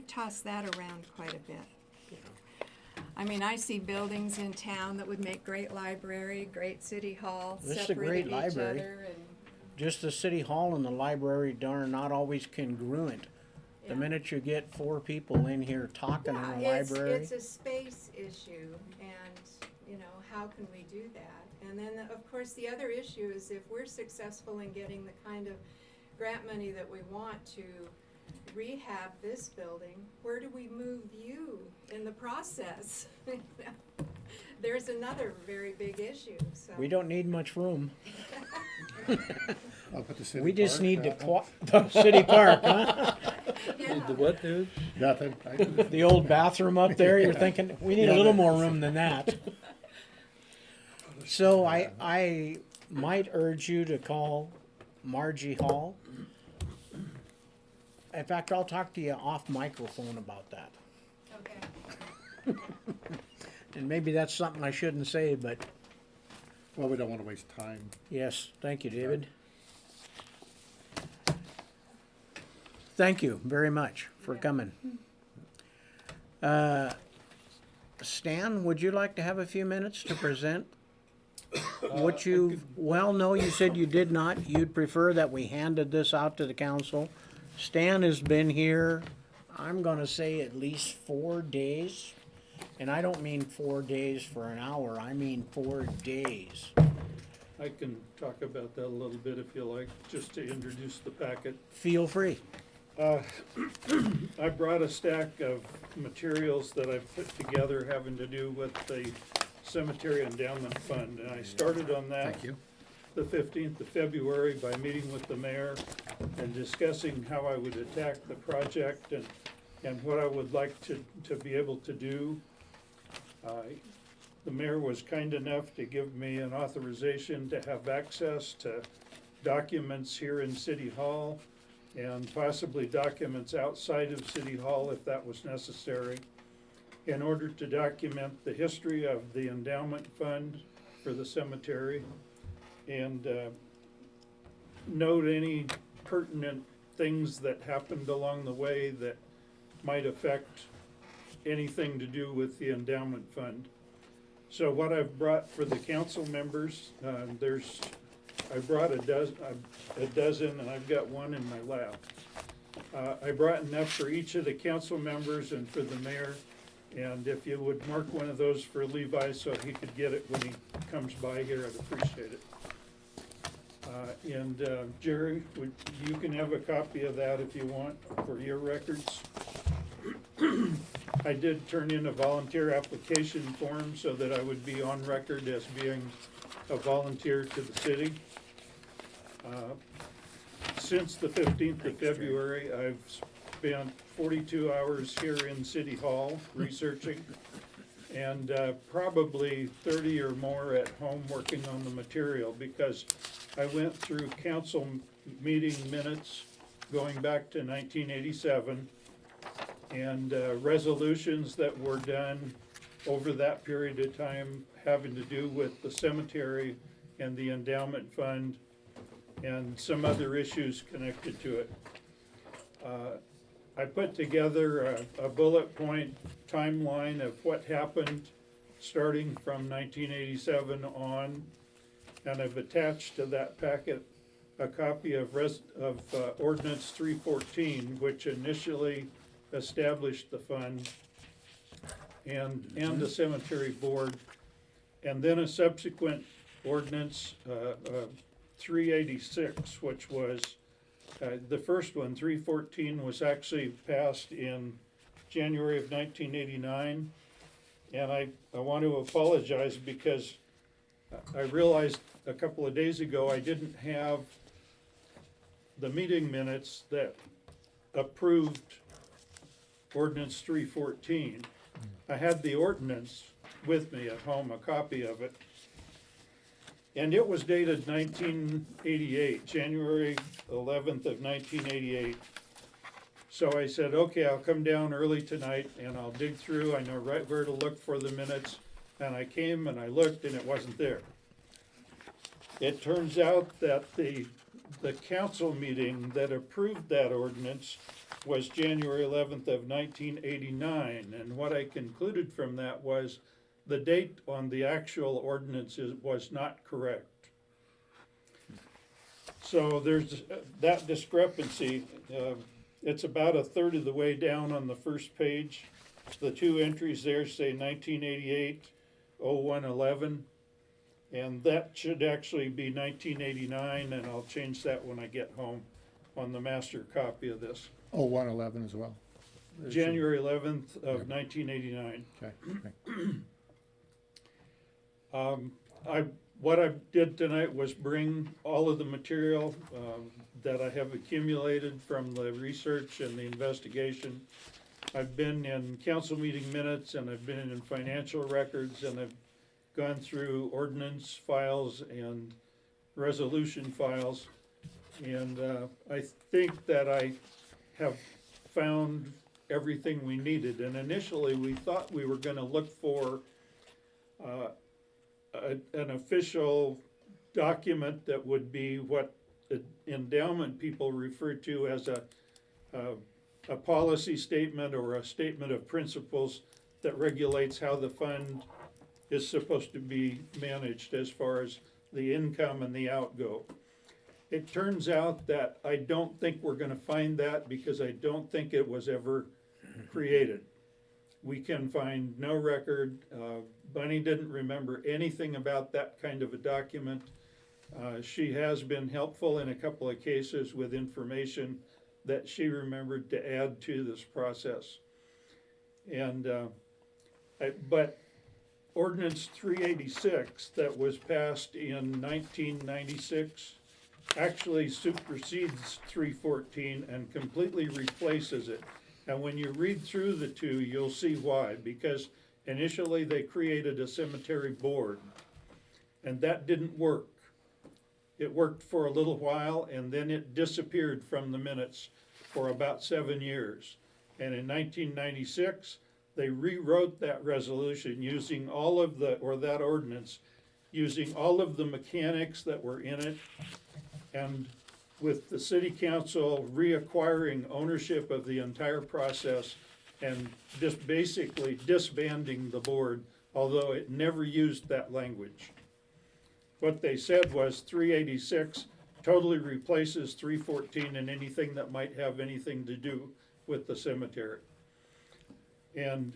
tossed that around quite a bit. I mean, I see buildings in town that would make great library, great city hall, This is a separate great each library. other, and Just the city hall and the library are not always congruent. The Yeah. minute you get 4 people in here talking in a yeah, library. it's a space issue, and how can we do that? And then of course the other issue is if we're successful in getting the kind of grant money that we want to rehab this building, where do we move you in the process? There's another very big issue, so. We don't need much room. I'll put the city We just park need down. the city park, huh? Yeah. The what, dude? Nothing, The old bathroom up there, you're thinking, we need a little more room than that. So I might urge you to call Margie Hall. In fact, I'll talk to you off microphone about that. Okay. And maybe that's something I shouldn't say, but well, we don't wanna waste time. yes, thank you, David. Thank you very much for Yeah. coming. Stan, would you like to have a few minutes to present what you, well, no, you said you did not. You'd prefer that we handed this out to the council. Stan has been here, I'm gonna say at least 4 days. And I don't mean 4 days for an hour, I mean 4 days. I can talk about that a little bit if you like, just to introduce the packet. Feel free. I brought a stack of materials that I've put together having to do with the Cemetery Endowment Fund, and I started on that Thank you. the 15th of February by meeting with the mayor and discussing how I would attack the project and what I would like to be able to do. The mayor was kind enough to give me an authorization to have access to documents here in City Hall and possibly documents outside of City Hall if that was necessary, in order to document the history of the endowment fund for the cemetery and note any pertinent things that happened along the way that might affect anything to do with the endowment fund. So what I've brought for the council members, I brought a dozen, and I've got one in my lap. I brought enough for each of the council members and for the mayor And if you would mark one of those for Levi so he could get it when he comes by here, I'd appreciate it. And Jerry, you can have a copy of that if you want for your records. I did turn in a volunteer application form so that I would be on record as being a volunteer to the city. Since the 15th of February, I've spent 42 hours here in City Hall researching, and probably 30 or more at home working on the material, because I went through council meeting minutes going back to 1987, and resolutions that were done over that period of time having to do with the cemetery and the endowment fund and some other issues connected to it. I put together a bullet point timeline of what happened starting from 1987 on, and I've attached to that packet a copy of Ordinance 314, which initially established the fund and the cemetery board, and then a subsequent ordinance, 386, which was the first one. 314 was actually passed in January of 1989, and I want to apologize because I realized a couple of days ago I didn't have the meeting minutes that approved Ordinance 314. I had the ordinance with me at home, a copy of it, and it was dated 1988, January 11th of 1988. So I said, okay, I'll come down early tonight and I'll dig through, I know right where to look for the minutes, and I came and I looked and it wasn't there. It turns out that the council meeting that approved that ordinance was January 11th of 1989, and what I concluded from that was the date on the actual ordinance was not correct. So there's that discrepancy. It's about a third of the way down on the first page. The two entries there say 1988, 0111, and that should actually be 1989, and I'll change that when I get home on the master copy of this. Oh, 111 as well. January 11th of 1989. Okay. What I did tonight was bring all of the material that I have accumulated from the research and the investigation. I've been in council meeting minutes, and I've been in financial records, and I've gone through ordinance files and resolution files, and I think that I have found everything we needed. And initially we thought we were gonna look for an official document that would be what the endowment people refer to as a policy statement or a statement of principles that regulates how the fund is supposed to be managed as far as the income and the outgo. It turns out that I don't think we're gonna find that, because I don't think it was ever created. We can find no record. Bunny didn't remember anything about that kind of a document. She has been helpful in a couple of cases with information that she remembered to add to this process. And but Ordinance 386 that was passed in 1996 actually supersedes 314 and completely replaces it. And when you read through the two, you'll see why. Because initially they created a cemetery board, and that didn't work. It worked for a little while, and then it disappeared from the minutes for about 7 years. And in 1996, they rewrote that resolution using all of the, or that ordinance, using all of the mechanics that were in it, and with the city council reacquiring ownership of the entire process and just basically disbanding the board, although it never used that language. What they said was 386 totally replaces 314 and anything that might have anything to do with the cemetery. And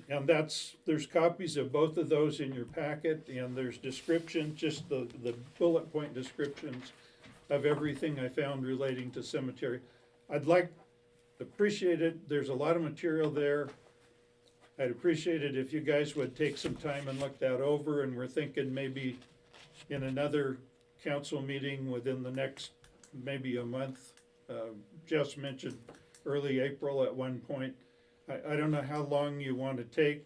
there's copies of both of those in your packet, and there's description, just the bullet point descriptions of everything I found relating to cemetery. Appreciate it, there's a lot of material there. I'd appreciate it if you guys would take some time and look that over, and we're thinking maybe in another council meeting within the next, maybe a month. Jess mentioned early April at one point. I don't know how long you want to take,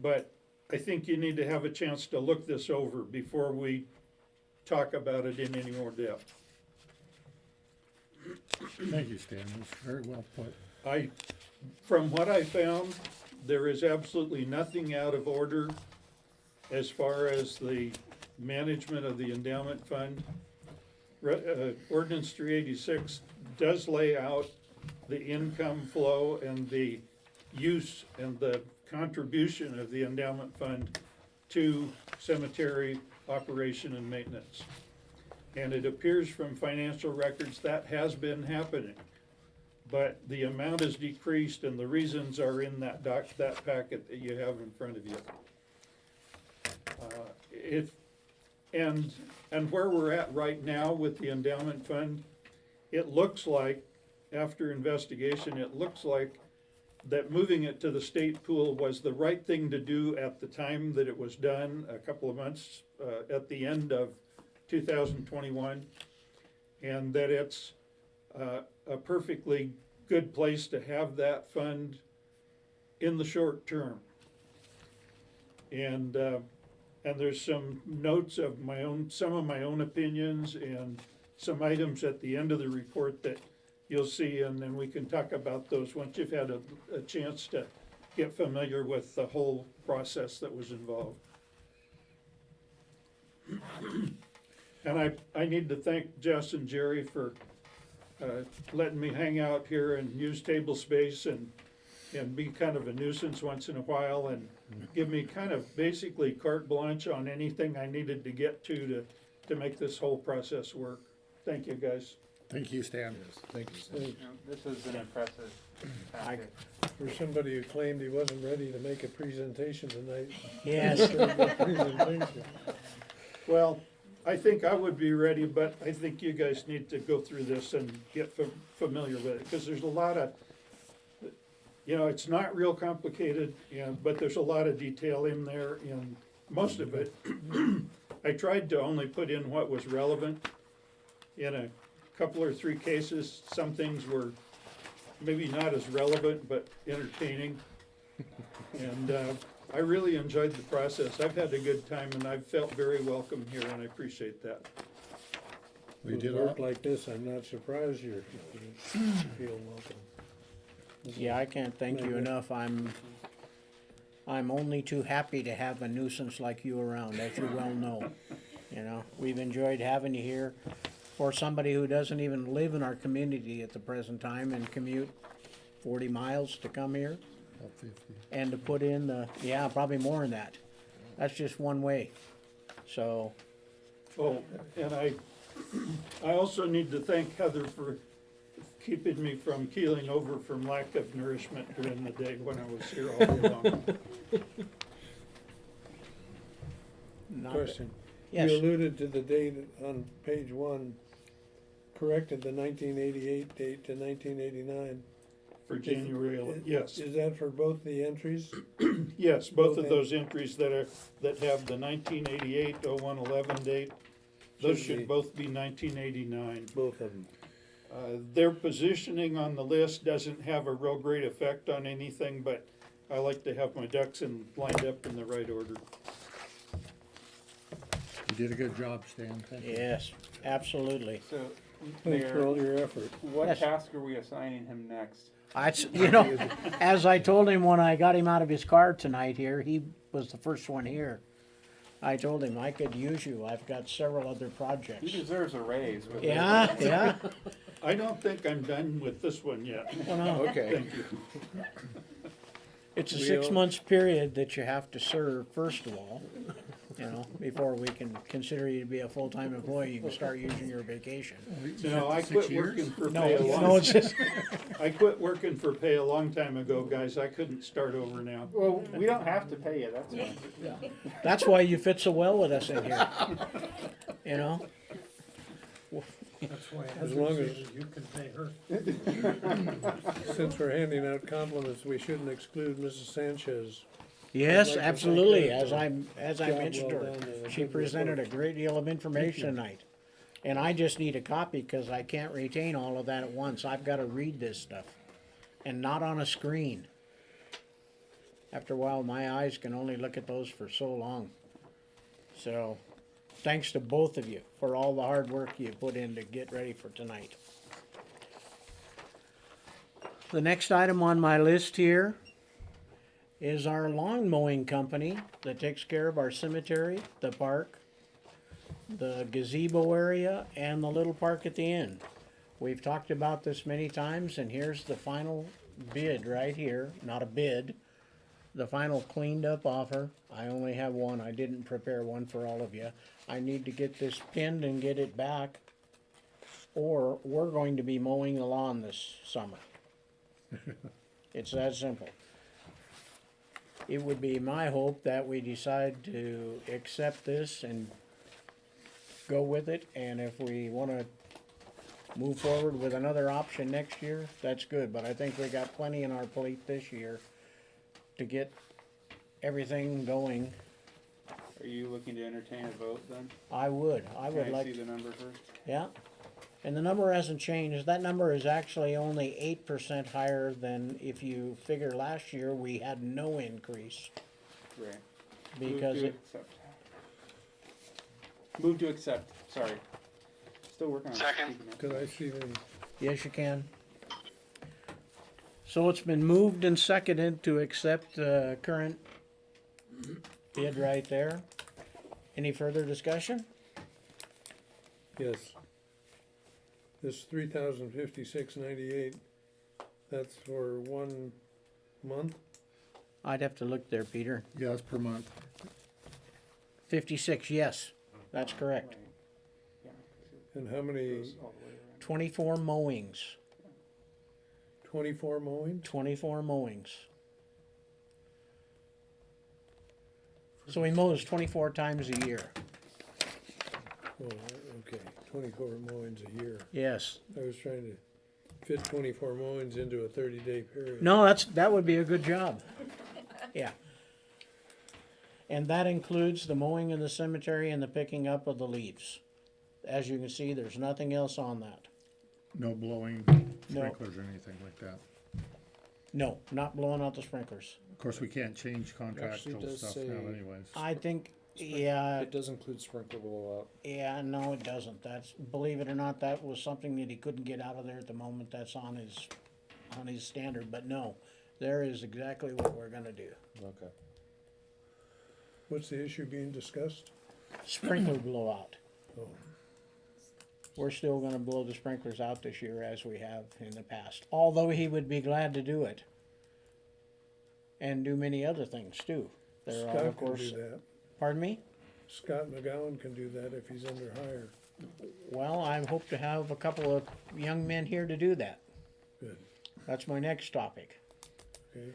but I think you need to have a chance to look this over before we talk about it in any more depth. Thank you, Stan, it was very well put. From what I found, there is absolutely nothing out of order as far as the management of the endowment fund. Ordinance 386 does lay out the income flow and the use and the contribution of the endowment fund to cemetery operation and maintenance. And it appears from financial records that has been happening. But the amount is decreased, and the reasons are in that packet that you have in front of you. And where we're at right now with the endowment fund, it looks like, after investigation, it looks like that moving it to the state pool was the right thing to do at the time that it was done, a couple of months at the end of 2021, and that it's a perfectly good place to have that fund in the short term. And there's some notes of some of my own opinions, and some items at the end of the report that you'll see, and then we can talk about those once you've had a chance to get familiar with the whole process that was involved. And I need to thank Jess and Jerry for letting me hang out here and use table space and be kind of a nuisance once in a while, and give me kind of basically carte blanche on anything I needed to get to make this whole process work. Thank you, guys. Thank you, Stan. Thank you, Stan. You know, this is an impressive packet. For somebody who claimed he wasn't ready to make a presentation tonight. Yes. Presentation. Well, I think I would be ready, but I think you guys need to go through this and get familiar with it, because there's a lot of, it's not real complicated, but there's a lot of detail in there, and most of it, I tried to only put in what was relevant. In a couple or three cases, some things were maybe not as relevant, but entertaining. And I really enjoyed the process. I've had a good time, and I've felt very welcome here, and I appreciate that. We With did work our, like this, I'm not surprised you feel welcome. Yeah, I can't thank you enough. I'm only too happy to have a nuisance like you around, as you well know. We've enjoyed having you here. For somebody who doesn't even live in our community at the present time and commute 40 miles to come here about 50. and to put in probably more than that. That's just one way. So, Oh, and I also need to thank Heather for keeping me from keeling over from lack of nourishment during the day when I was here all day long. not, Question. yes, You alluded to the date on page 1, corrected the 1988 date to 1989. For January, yes. Is that for both the entries? Yes, both of Okay. those entries that have the 1988 0111 date, those Should be. should both be 1989. Both of them. Their positioning on the list doesn't have a real great effect on anything, but I like to have my ducks lined up in the right order. You did a good job, Stan, thank you. yes, absolutely. So, Thanks for Mayor, all your effort. what Yes. task are we assigning him next? As I told him when I got him out of his car tonight here, he was the first one here. I told him I could use you. I've got several other projects. He deserves a raise. With Yeah, yeah. I don't think I'm done with this one yet. Well, no, Okay. Thank you. it's a We 6 all- months period that you have to serve, first of all. You know, before we can consider you to be a full-time employee, you can start using your vacation. No, I 6 quit years? working for No, pay a no, long, it's just, I quit working for pay a long time ago, guys. I couldn't start over now. Well, we don't have to pay you, that's fine. that's why you fit so well with us in here. You know? That's why As Heather long as- says you can pay her. Since we're handing out compliments, we shouldn't exclude Mrs. Sanchez. Yes, I'd like to absolutely, thank her as I job mentioned well to done and her, a she good presented a report. great deal of information tonight. And I just need a copy, cause I can't retain all of that at once, I've gotta read this stuff, and not on a screen. After a while, my eyes can only look at those for so long. So, thanks to both of you for all the hard work you put in to get ready for tonight. The next item on my list here is our lawn mowing company that takes care of our cemetery, the park, the gazebo area, and the little park at the end. We've talked about this many times, and here's the final bid right here, not a bid, the final cleaned up offer. I only have one, I didn't prepare one for all of you. I need to get this pinned and get it back, or we're going to be mowing the lawn this summer. It's that simple. It would be my hope that we decide to accept this and go with it, and if we wanna move forward with another option next year, that's good, but I think we got plenty in our plate this year to get everything going. Are you looking to entertain a vote then? I would Can I like, see the number first? yeah. And the number hasn't changed, that number is actually only 8% higher than if you figure last year we had no increase. Right. Because Move to accept. Move to accept, sorry. Still working on it. Second. Could I see them? Yes, you can. So it's been moved and seconded to accept the current bid right there. Any further discussion? Yes. This 3,056.98, that's for 1 month? I'd have to look there, Peter. Yeah, it's per month. 56, yes, that's correct. Yeah, And how many, goes all the way around. 24 mowings, 24 mowing? 24 mowings. So he mows 24 times a year. Oh, okay, 24 mowings a year. Yes. I was trying to fit 24 mowings into a 30-day period. No, that would be a good job. Yeah. And that includes the mowing of the cemetery and the picking up of the leaves. As you can see, there's nothing else on that. No blowing No. sprinklers or anything like that. No, not blowing out the sprinklers. Of course, we can't change contractual does stuff say- now anyways. I think, yeah, It does include sprinkler blowout. yeah, no, it doesn't. That's, believe it or not, that was something that he couldn't get out of there at the moment. That's on his standard, but no, there is exactly what we're gonna do. Okay. What's the issue being discussed? Sprinkler blowout. Oh. We're still gonna blow the sprinklers out this year as we have in the past, although he would be glad to do it. And do many other things too. There are, Scott of can course, do that. pardon me? Scott McGowan can do that if he's under hire. Well, I hope to have a couple of young men here to do that. Good, That's my next topic. okay.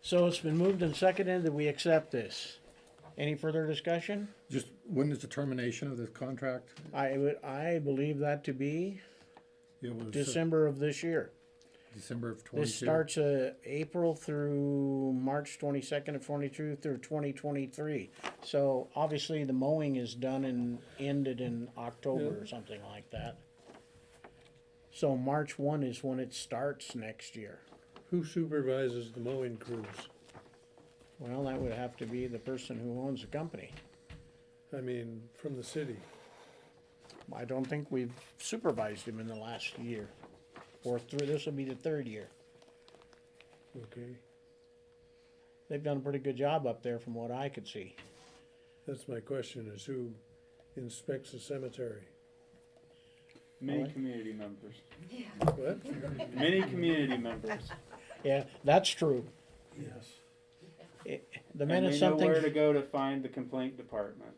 So it's been moved and seconded that we accept this. Any further discussion? Just, when is the termination of this contract? I believe that to be It was December of this year. December of 22. This starts April through March 22nd of 22 through 2023. So obviously the mowing is done and ended in October or something like that. So March 1 is when it starts next year. Who supervises the mowing crews? Well, that would have to be the person who owns the company. I mean, from the city. I don't think we've supervised him in the last year. Or through, this will be the third year. Okay, They've done a pretty good job up there from what I could see. that's my question, is who inspects the cemetery? Many Alright. community members. What? Many community members. Yeah, that's true. Yes. The And minute they know where to something, go to find the complaint department.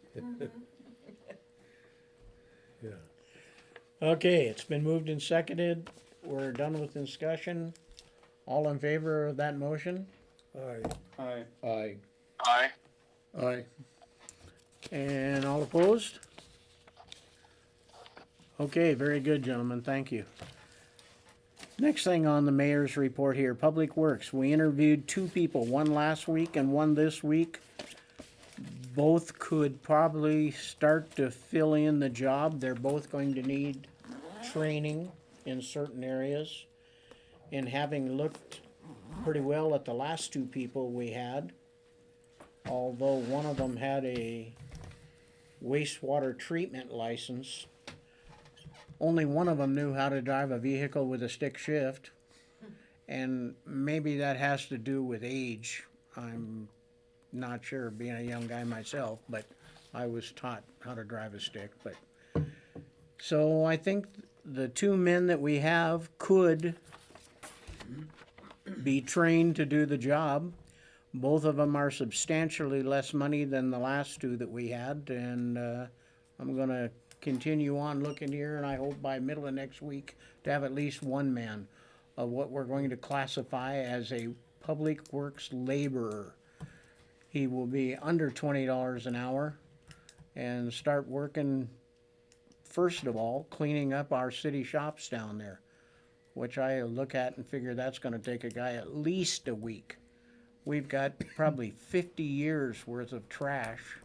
Yeah. okay, it's been moved and seconded. We're done with discussion. All in favor of that motion? Aye. Aye. Aye. Aye. And all opposed? Okay, very good, gentlemen, thank you. Next thing on the mayor's report here, Public Works. We interviewed 2 people, one last week and one this week. Both could probably start to fill in the job. They're both going to need training in certain areas. And having looked pretty well at the last 2 people we had, although one of them had a wastewater treatment license, only one of them knew how to drive a vehicle with a stick shift. And maybe that has to do with age. I'm not sure, being a young guy myself, but I was taught how to drive a stick. But so I think the 2 men that we have could be trained to do the job. Both of them are substantially less money than the last 2 that we had, and I'm gonna continue on looking here, and I hope by middle of next week to have at least 1 man of what we're going to classify as a public works laborer. He will be under $20 an hour and start working, first of all, cleaning up our city shops down there, which I look at and figure that's gonna take a guy at least a week. We've got probably 50 years worth of trash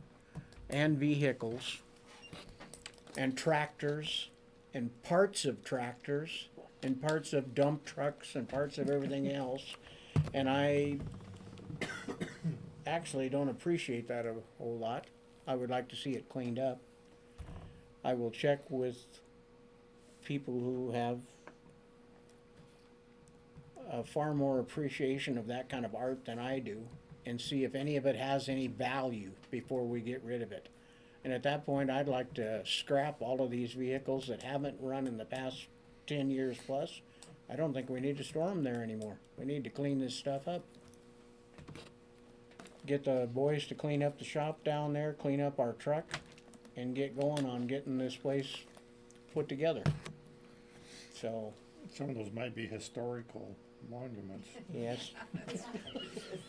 and vehicles and tractors and parts of tractors and parts of dump trucks and parts of everything else. And I actually don't appreciate that a whole lot. I would like to see it cleaned up. I will check with people who have a far more appreciation of that kind of art than I do and see if any of it has any value before we get rid of it. And at that point, I'd like to scrap all of these vehicles that haven't run in the past 10 years plus. I don't think we need to store them there anymore. We need to clean this stuff up. Get the boys to clean up the shop down there, clean up our truck, and get going on getting this place put together. So, Some of those might be historical monuments. yes.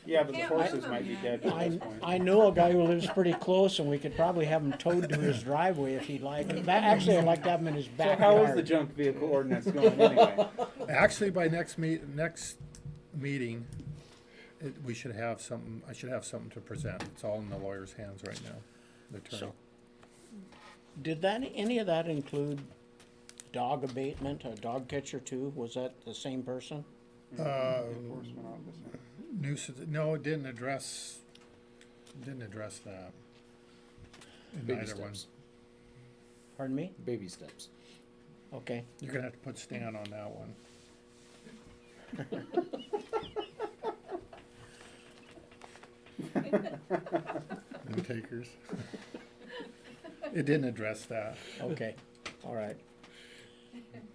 Yeah, but the Can't horses move 'em might be yet. dead at this point. I know a guy who lives pretty close, and we could probably have him towed to his driveway if he'd like. Actually, I'd like to have him in his So backyard. how is the junk vehicle ordinance going anyway? Actually, by next meeting, we should have something, I should have something to present. It's all in the lawyer's hands right now, the attorney. So, did any of that include dog abatement, a dog catcher too? Was that the same person? Enforcement officer. Nuisance, no, it didn't address that. In Baby either one. steps. Pardon me? Baby steps. Okay. You're gonna have to put Stan on that one. No takers. It didn't address that. Okay. All right.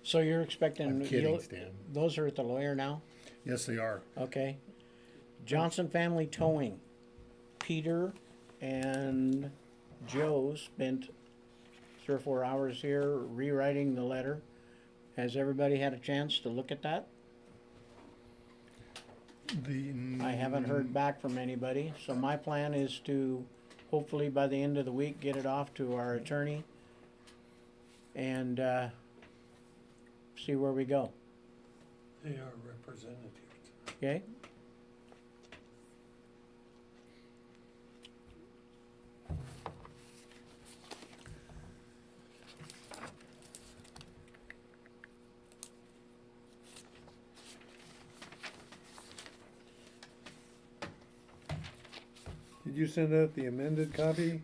So you're expecting I'm kidding, you'll- Stan. those are at the lawyer now? Yes, they are. Okay. Johnson Family Towing. Peter and Joe spent 3 or 4 hours here rewriting the letter. Has everybody had a chance to look at that? I haven't heard back from anybody, so my plan is to hopefully by the end of the week get it off to our attorney and see where we go. They are representatives. Okay? Did you send out the amended copy?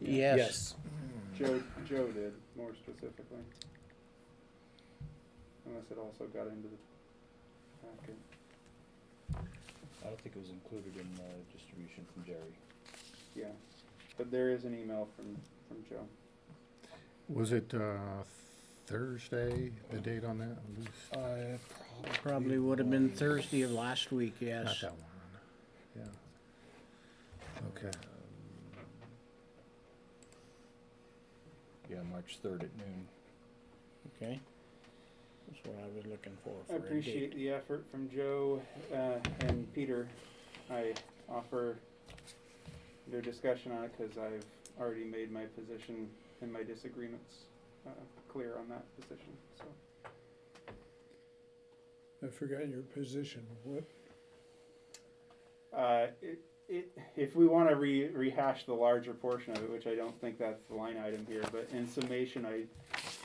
Yes. Joe did, more specifically. Unless it also got into the packet. I don't think it was included in the distribution from Jerry. Yeah, but there is an email from Joe. Was it Thursday, the date on that? Probably would have been Thursday of last week, yes. Not that one. Yeah. Okay. Yeah, March 3rd at noon. Okay? That's what I was looking for I a appreciate date. the effort from Joe and Peter. I offer their discussion on it because I've already made my position and my disagreements clear on that position. So I forgot your position, what? if we want to rehash the larger portion of it, which I don't think that's the line item here, but in summation, I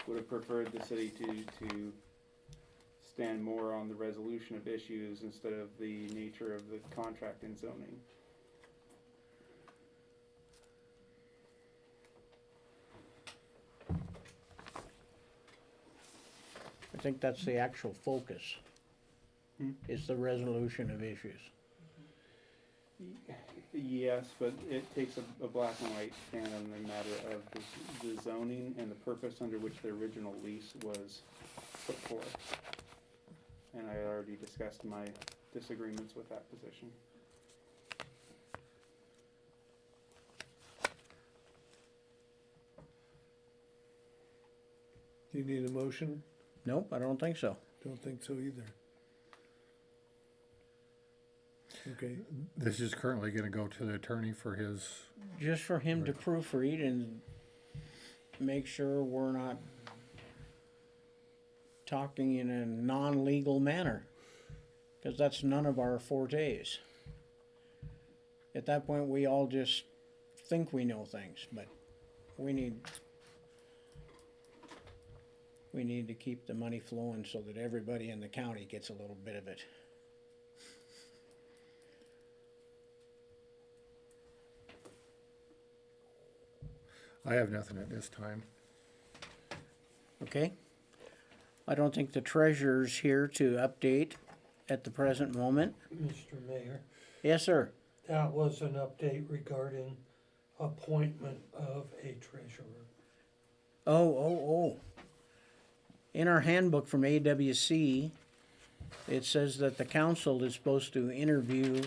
would have preferred the city to stand more on the resolution of issues instead of the nature of the contract and zoning. I think that's the actual focus, is the resolution of issues. Yes, but it takes a black and white stand on the matter of the zoning and the purpose under which the original lease was put forth. And I already discussed my disagreements with that position. Do you need a motion? Nope, I don't think so. Don't think so either. Okay, This is currently gonna go to the attorney for his, Just for him to proofread and make sure we're not talking in a non-legal manner, because that's none of our fortes. At that point, we all just think we know things, but we need to keep the money flowing so that everybody in the county gets a little bit of it. I have nothing at this time. Okay? I don't think the treasurer's here to update at the present moment. Mr. Mayor, Yes, sir. that was an update regarding appointment of a treasurer. Oh. In our handbook from AWC, it says that the council is supposed to interview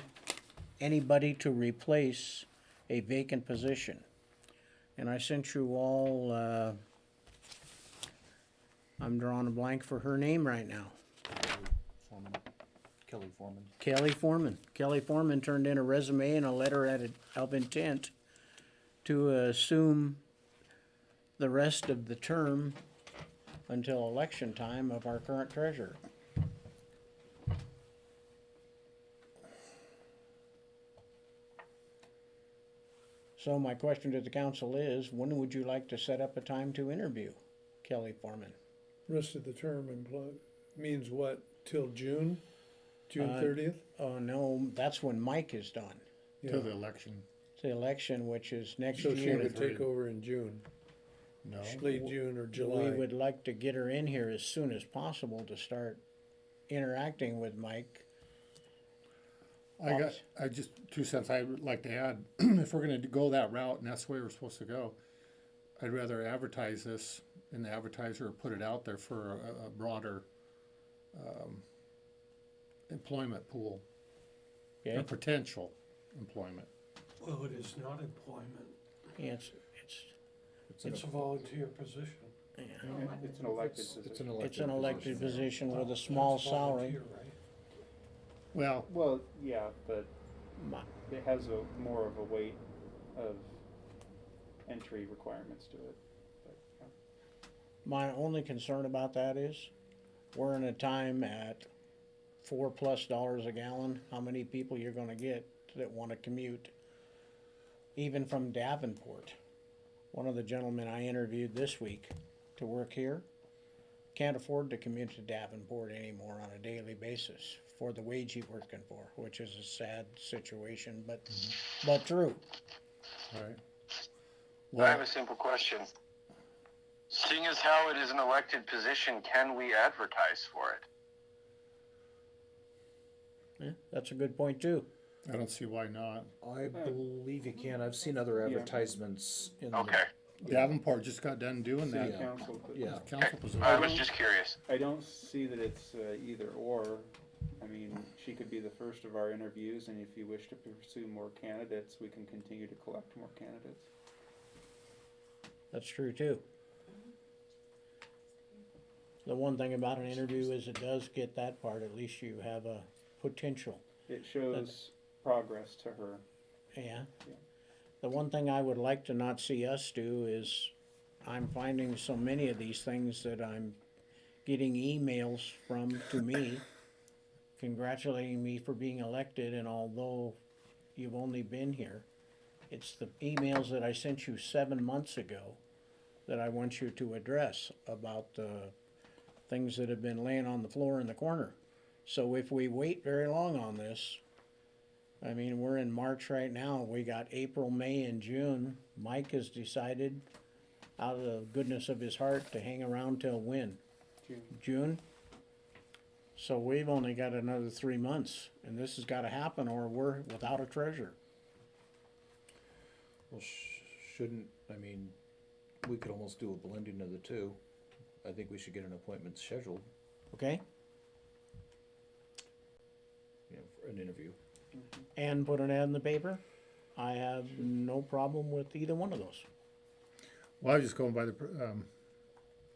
anybody to replace a vacant position. And I sent you all, I'm drawing a blank for her name right now. Kelly Foreman. Kelly Foreman. Kelly Foreman turned in a resume and a letter of intent to assume the rest of the term until election time of our current treasurer. So my question to the council is, when would you like to set up a time to interview Kelly Foreman? rest of the term means what, till June? June 30th? Oh, no, that's when Mike is done. To the election. It's the election, which is next So she June. would take over in June, No. late June or We July. would like to get her in here as soon as possible to start interacting with Mike. I just, 2 cents I would like to add, if we're gonna go that route, and that's the way we're supposed to go, I'd rather advertise this in the advertiser or put it out there for a broader, employment pool, Okay? or potential employment. Well, it is not employment, Yeah, it's a volunteer position. It's an elected position. it's an elected position with a small That's salary. volunteer, right? Well, Well, yeah, but My- it has more of a weight of entry requirements to it. But, yeah. My only concern about that is, we're in a time at $4+ a gallon, how many people you're gonna get that wanna commute, even from Davenport. One of the gentlemen I interviewed this week to work here can't afford to commute to Davenport anymore on a daily basis for the wage he's working for, which is a sad situation, but true. alright. I have a simple question. Seeing as how it is an elected position, can we advertise for it? Yeah, that's a good point too. I don't see why not. I believe you can. I've seen other advertisements in the. Okay. Davenport just got done doing City that. council, but Yeah. Council position. I was just curious. I don't see that it's either or. I mean, she could be the first of our interviews, and if you wish to pursue more candidates, we can continue to collect more candidates. That's true too. The one thing about an interview is it does get that part, at least you have a potential. It shows progress to her. Yeah. Yeah. The one thing I would like to not see us do is, I'm finding so many of these things that I'm getting emails from to me congratulating me for being elected, and although you've only been here, it's the emails that I sent you 7 months ago that I want you to address about the things that have been laying on the floor in the corner. So if we wait very long on this, I mean, we're in March right now, we got April, May, and June. Mike has decided, out of the goodness of his heart, to hang around till when? June? So we've only got another 3 months, and this has gotta happen, or we're without a treasurer. Well, shouldn't, I mean, we could almost do a blending of the two. I think we should get an appointment scheduled, Okay? you know, for an interview. And put an ad in the paper. I have no problem with either one of those. Well, I was just going by the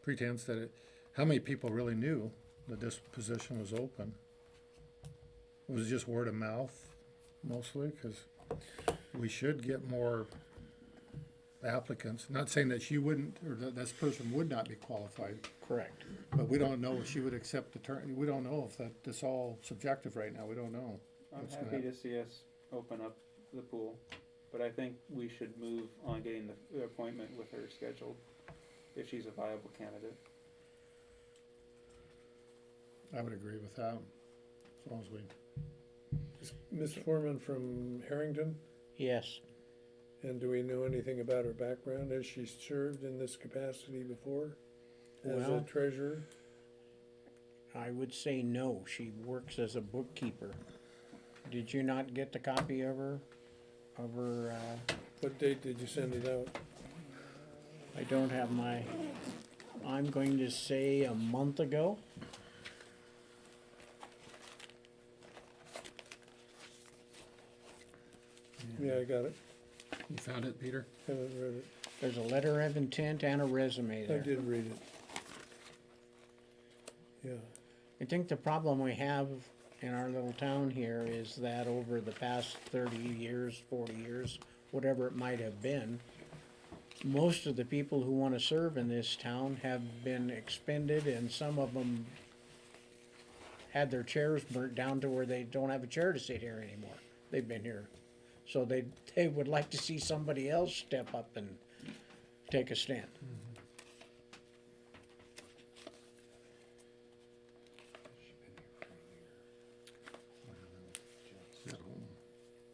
pretense that how many people really knew that this position was open? It was just word of mouth mostly, because we should get more applicants. Not saying that she wouldn't, or that this person would not be qualified, Correct. but we don't know if she would accept the term. We don't know if that's all subjective right now. We don't know. I'm What's gonna happy to see us open up the pool, but I think we should move on getting the appointment with her scheduled, if she's a viable candidate. I would agree with that, as long as we. Ms. Foreman from Harrington, Yes. and do we know anything about her background? Has she served in this capacity before as a Well- treasurer? I would say no. She works as a bookkeeper. Did you not get the copy of her? What date did you send it out? I don't have my, I'm going to say a month ago. Yeah, I got it. You found it, Peter? Haven't read it. There's a letter of intent and a resume I there. did read it. Yeah. I think the problem we have in our little town here is that over the past 30 years, 40 years, whatever it might have been, most of the people who want to serve in this town have been expended, and some of them had their chairs burnt down to where they don't have a chair to sit here anymore. They've been here. So they would like to see somebody else step up and take a stand.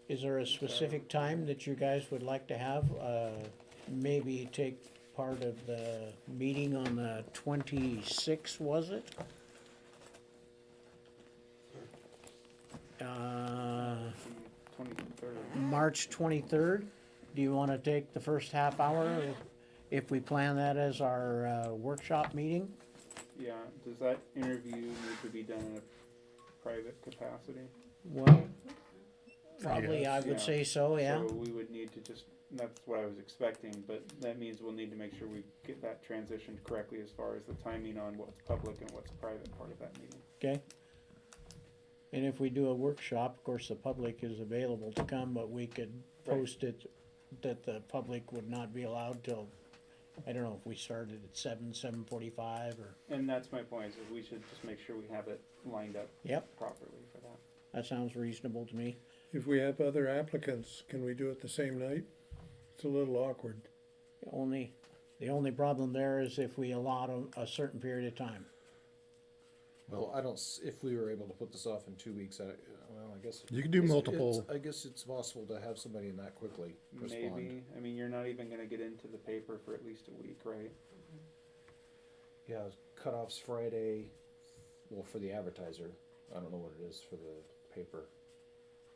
Is there a specific time that you guys would like to have? Maybe take part of the meeting on the 26th, was it? March 23rd. Do you want to take the first half hour if we plan that as our workshop meeting? Yeah, does that interview need to be done in a private capacity? Well, probably I would Yeah. say so, yeah. So we would need to just, that's what I was expecting, but that means we'll need to make sure we get that transitioned correctly as far as the timing on what's public and what's private part of that meeting. Okay. And if we do a workshop, of course, the public is available to come, but we could Right. post it that the public would not be allowed till, I don't know, if we started at 7:45 or, And that's my point, is we should just make sure we have it lined up yep, properly for that. that sounds reasonable to me. If we have other applicants, can we do it the same night? It's a little awkward. The only problem there is if we allot a certain period of time. Well, if we were able to put this off in 2 weeks, I guess. You could do multiple. I guess it's possible to have somebody in that quickly respond. Maybe, I mean, you're not even gonna get into the paper for at least a week, right? Yeah, cutoff's Friday, well, for the advertiser. I don't know what it is for the paper.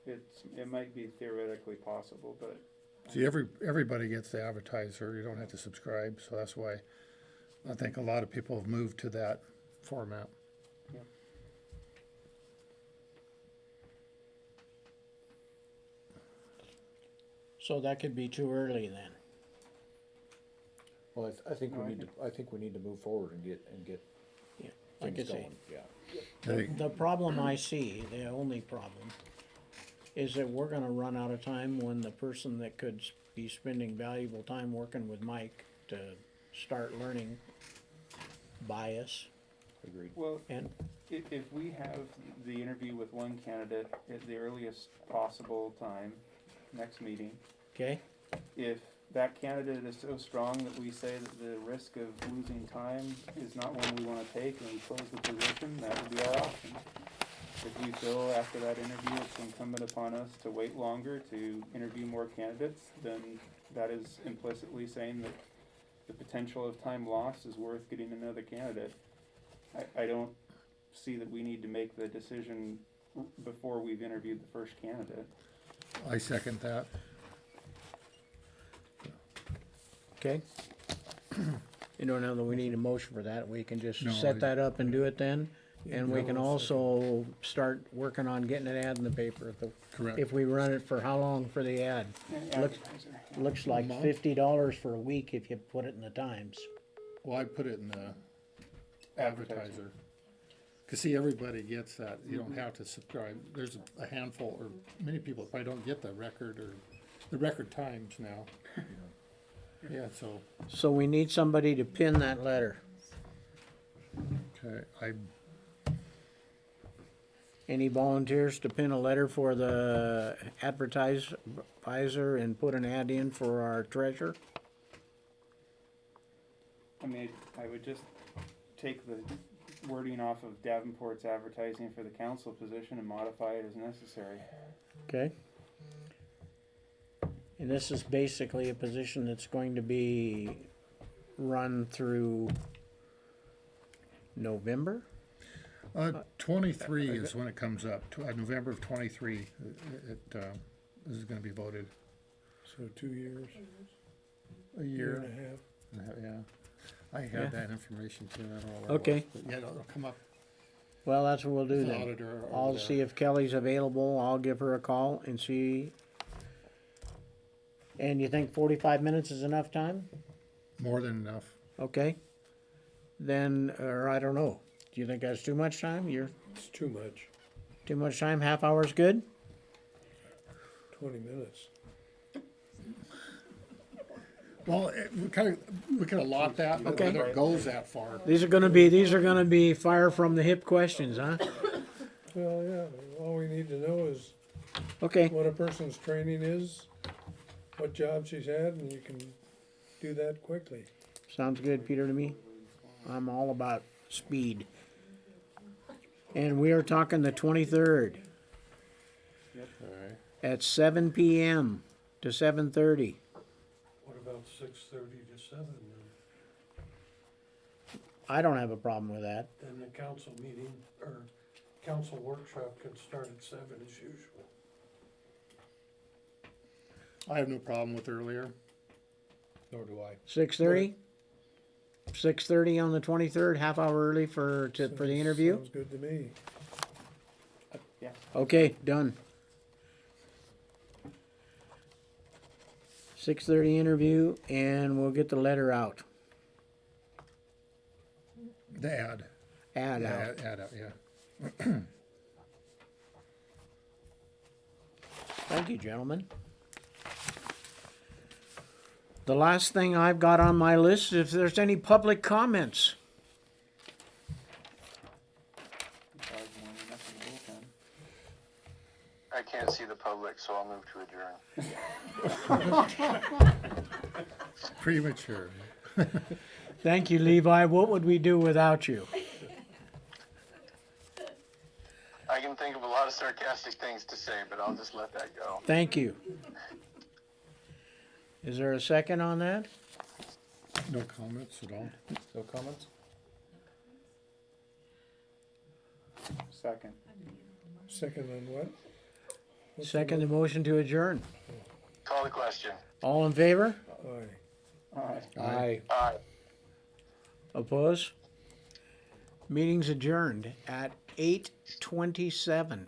It might be theoretically possible, but See, everybody gets the advertiser, you don't have to subscribe, so that's why I think a lot of people have moved to that format. So that could be too early then. Well, I think No, I I think we need to move forward and get Yeah, like I things say, going, yeah. I think- the problem I see, the only problem, is that we're gonna run out of time when the person that could be spending valuable time working with Mike to start learning bias Agreed. Well, and, if we have the interview with one candidate at the earliest possible time, next meeting, okay? if that candidate is so strong that we say that the risk of losing time is not one we wanna take and we close the position, that would be our option. If we feel after that interview it's incumbent upon us to wait longer to interview more candidates, then that is implicitly saying that the potential of time lost is worth getting another candidate. I don't see that we need to make the decision before we've interviewed the first candidate. I second that. Okay? You don't know that we need a motion for that, we can just No, set I- that up and do it then? And we Yeah, can I'll also start working on getting an ad in the paper, Correct. if we run it for how long for the ad? Looks- Advertiser. Looks like month? $50 for a week if you put it in the Times. Well, I put it in the Advertiser. advertiser. Cause see, everybody gets that, you don't have to subscribe, there's a handful, or many people probably don't get the record, or the record times now. Yeah, so, So we need somebody to pin that letter. okay, Any volunteers to pin a letter for the advertiser and put an ad in for our treasurer? I mean, I would just take the wording off of Davenport's advertising for the council position and modify it as necessary. Okay. And this is basically a position that's going to be run through November? 23 is when it comes up, November of 23, this is gonna be voted. So 2 years, A year year, and a half. yeah. I Yeah. had that information too, I don't know where it Okay. was, but yeah, it'll come up Well, that's what we'll do with the then. auditor over I'll there. see if Kelly's available, I'll give her a call and see. And you think 45 minutes is enough time? More than enough. Okay. Then, or I don't know, do you think that's too much time? You're, It's too much, too much time, half hour's good? 20 minutes. Well, we can allot that, but Okay. whether it goes that far. These are gonna be fire from the hip questions, huh? Well, yeah, all we need to know is Okay, what a person's training is, what job she's had, and you can do that quickly. sounds good, Peter, to me. I'm all about speed. And we are talking the 23rd Alright. at 7 PM to 7:30. What about 6:30 to 7 then? I don't have a problem with that. Then the council meeting, or council workshop can start at 7 as usual. I have no problem with earlier. Nor do I. 6:30? 6:30 on the 23rd, half hour early for the interview? Sounds good to me. Yeah. Okay, done. 6:30 interview, and we'll get the letter out. The ad. Ad Yeah, out. ad out, yeah. Thank you, gentlemen. The last thing I've got on my list is if there's any public comments. Dog morning, nothing to bullpen. I can't see the public, so I'll move to adjourn. Premature. Thank you, Levi. What would we do without you? I can think of a lot of sarcastic things to say, but I'll just let that go. Thank you. Is there a second on that? No comments at all. No comments? Second. Second on what? What's the Second the motion to adjourn. Call the question. All in favor? Aye. Aye. Aye. Aye. Oppose? Meeting's adjourned at 8:27.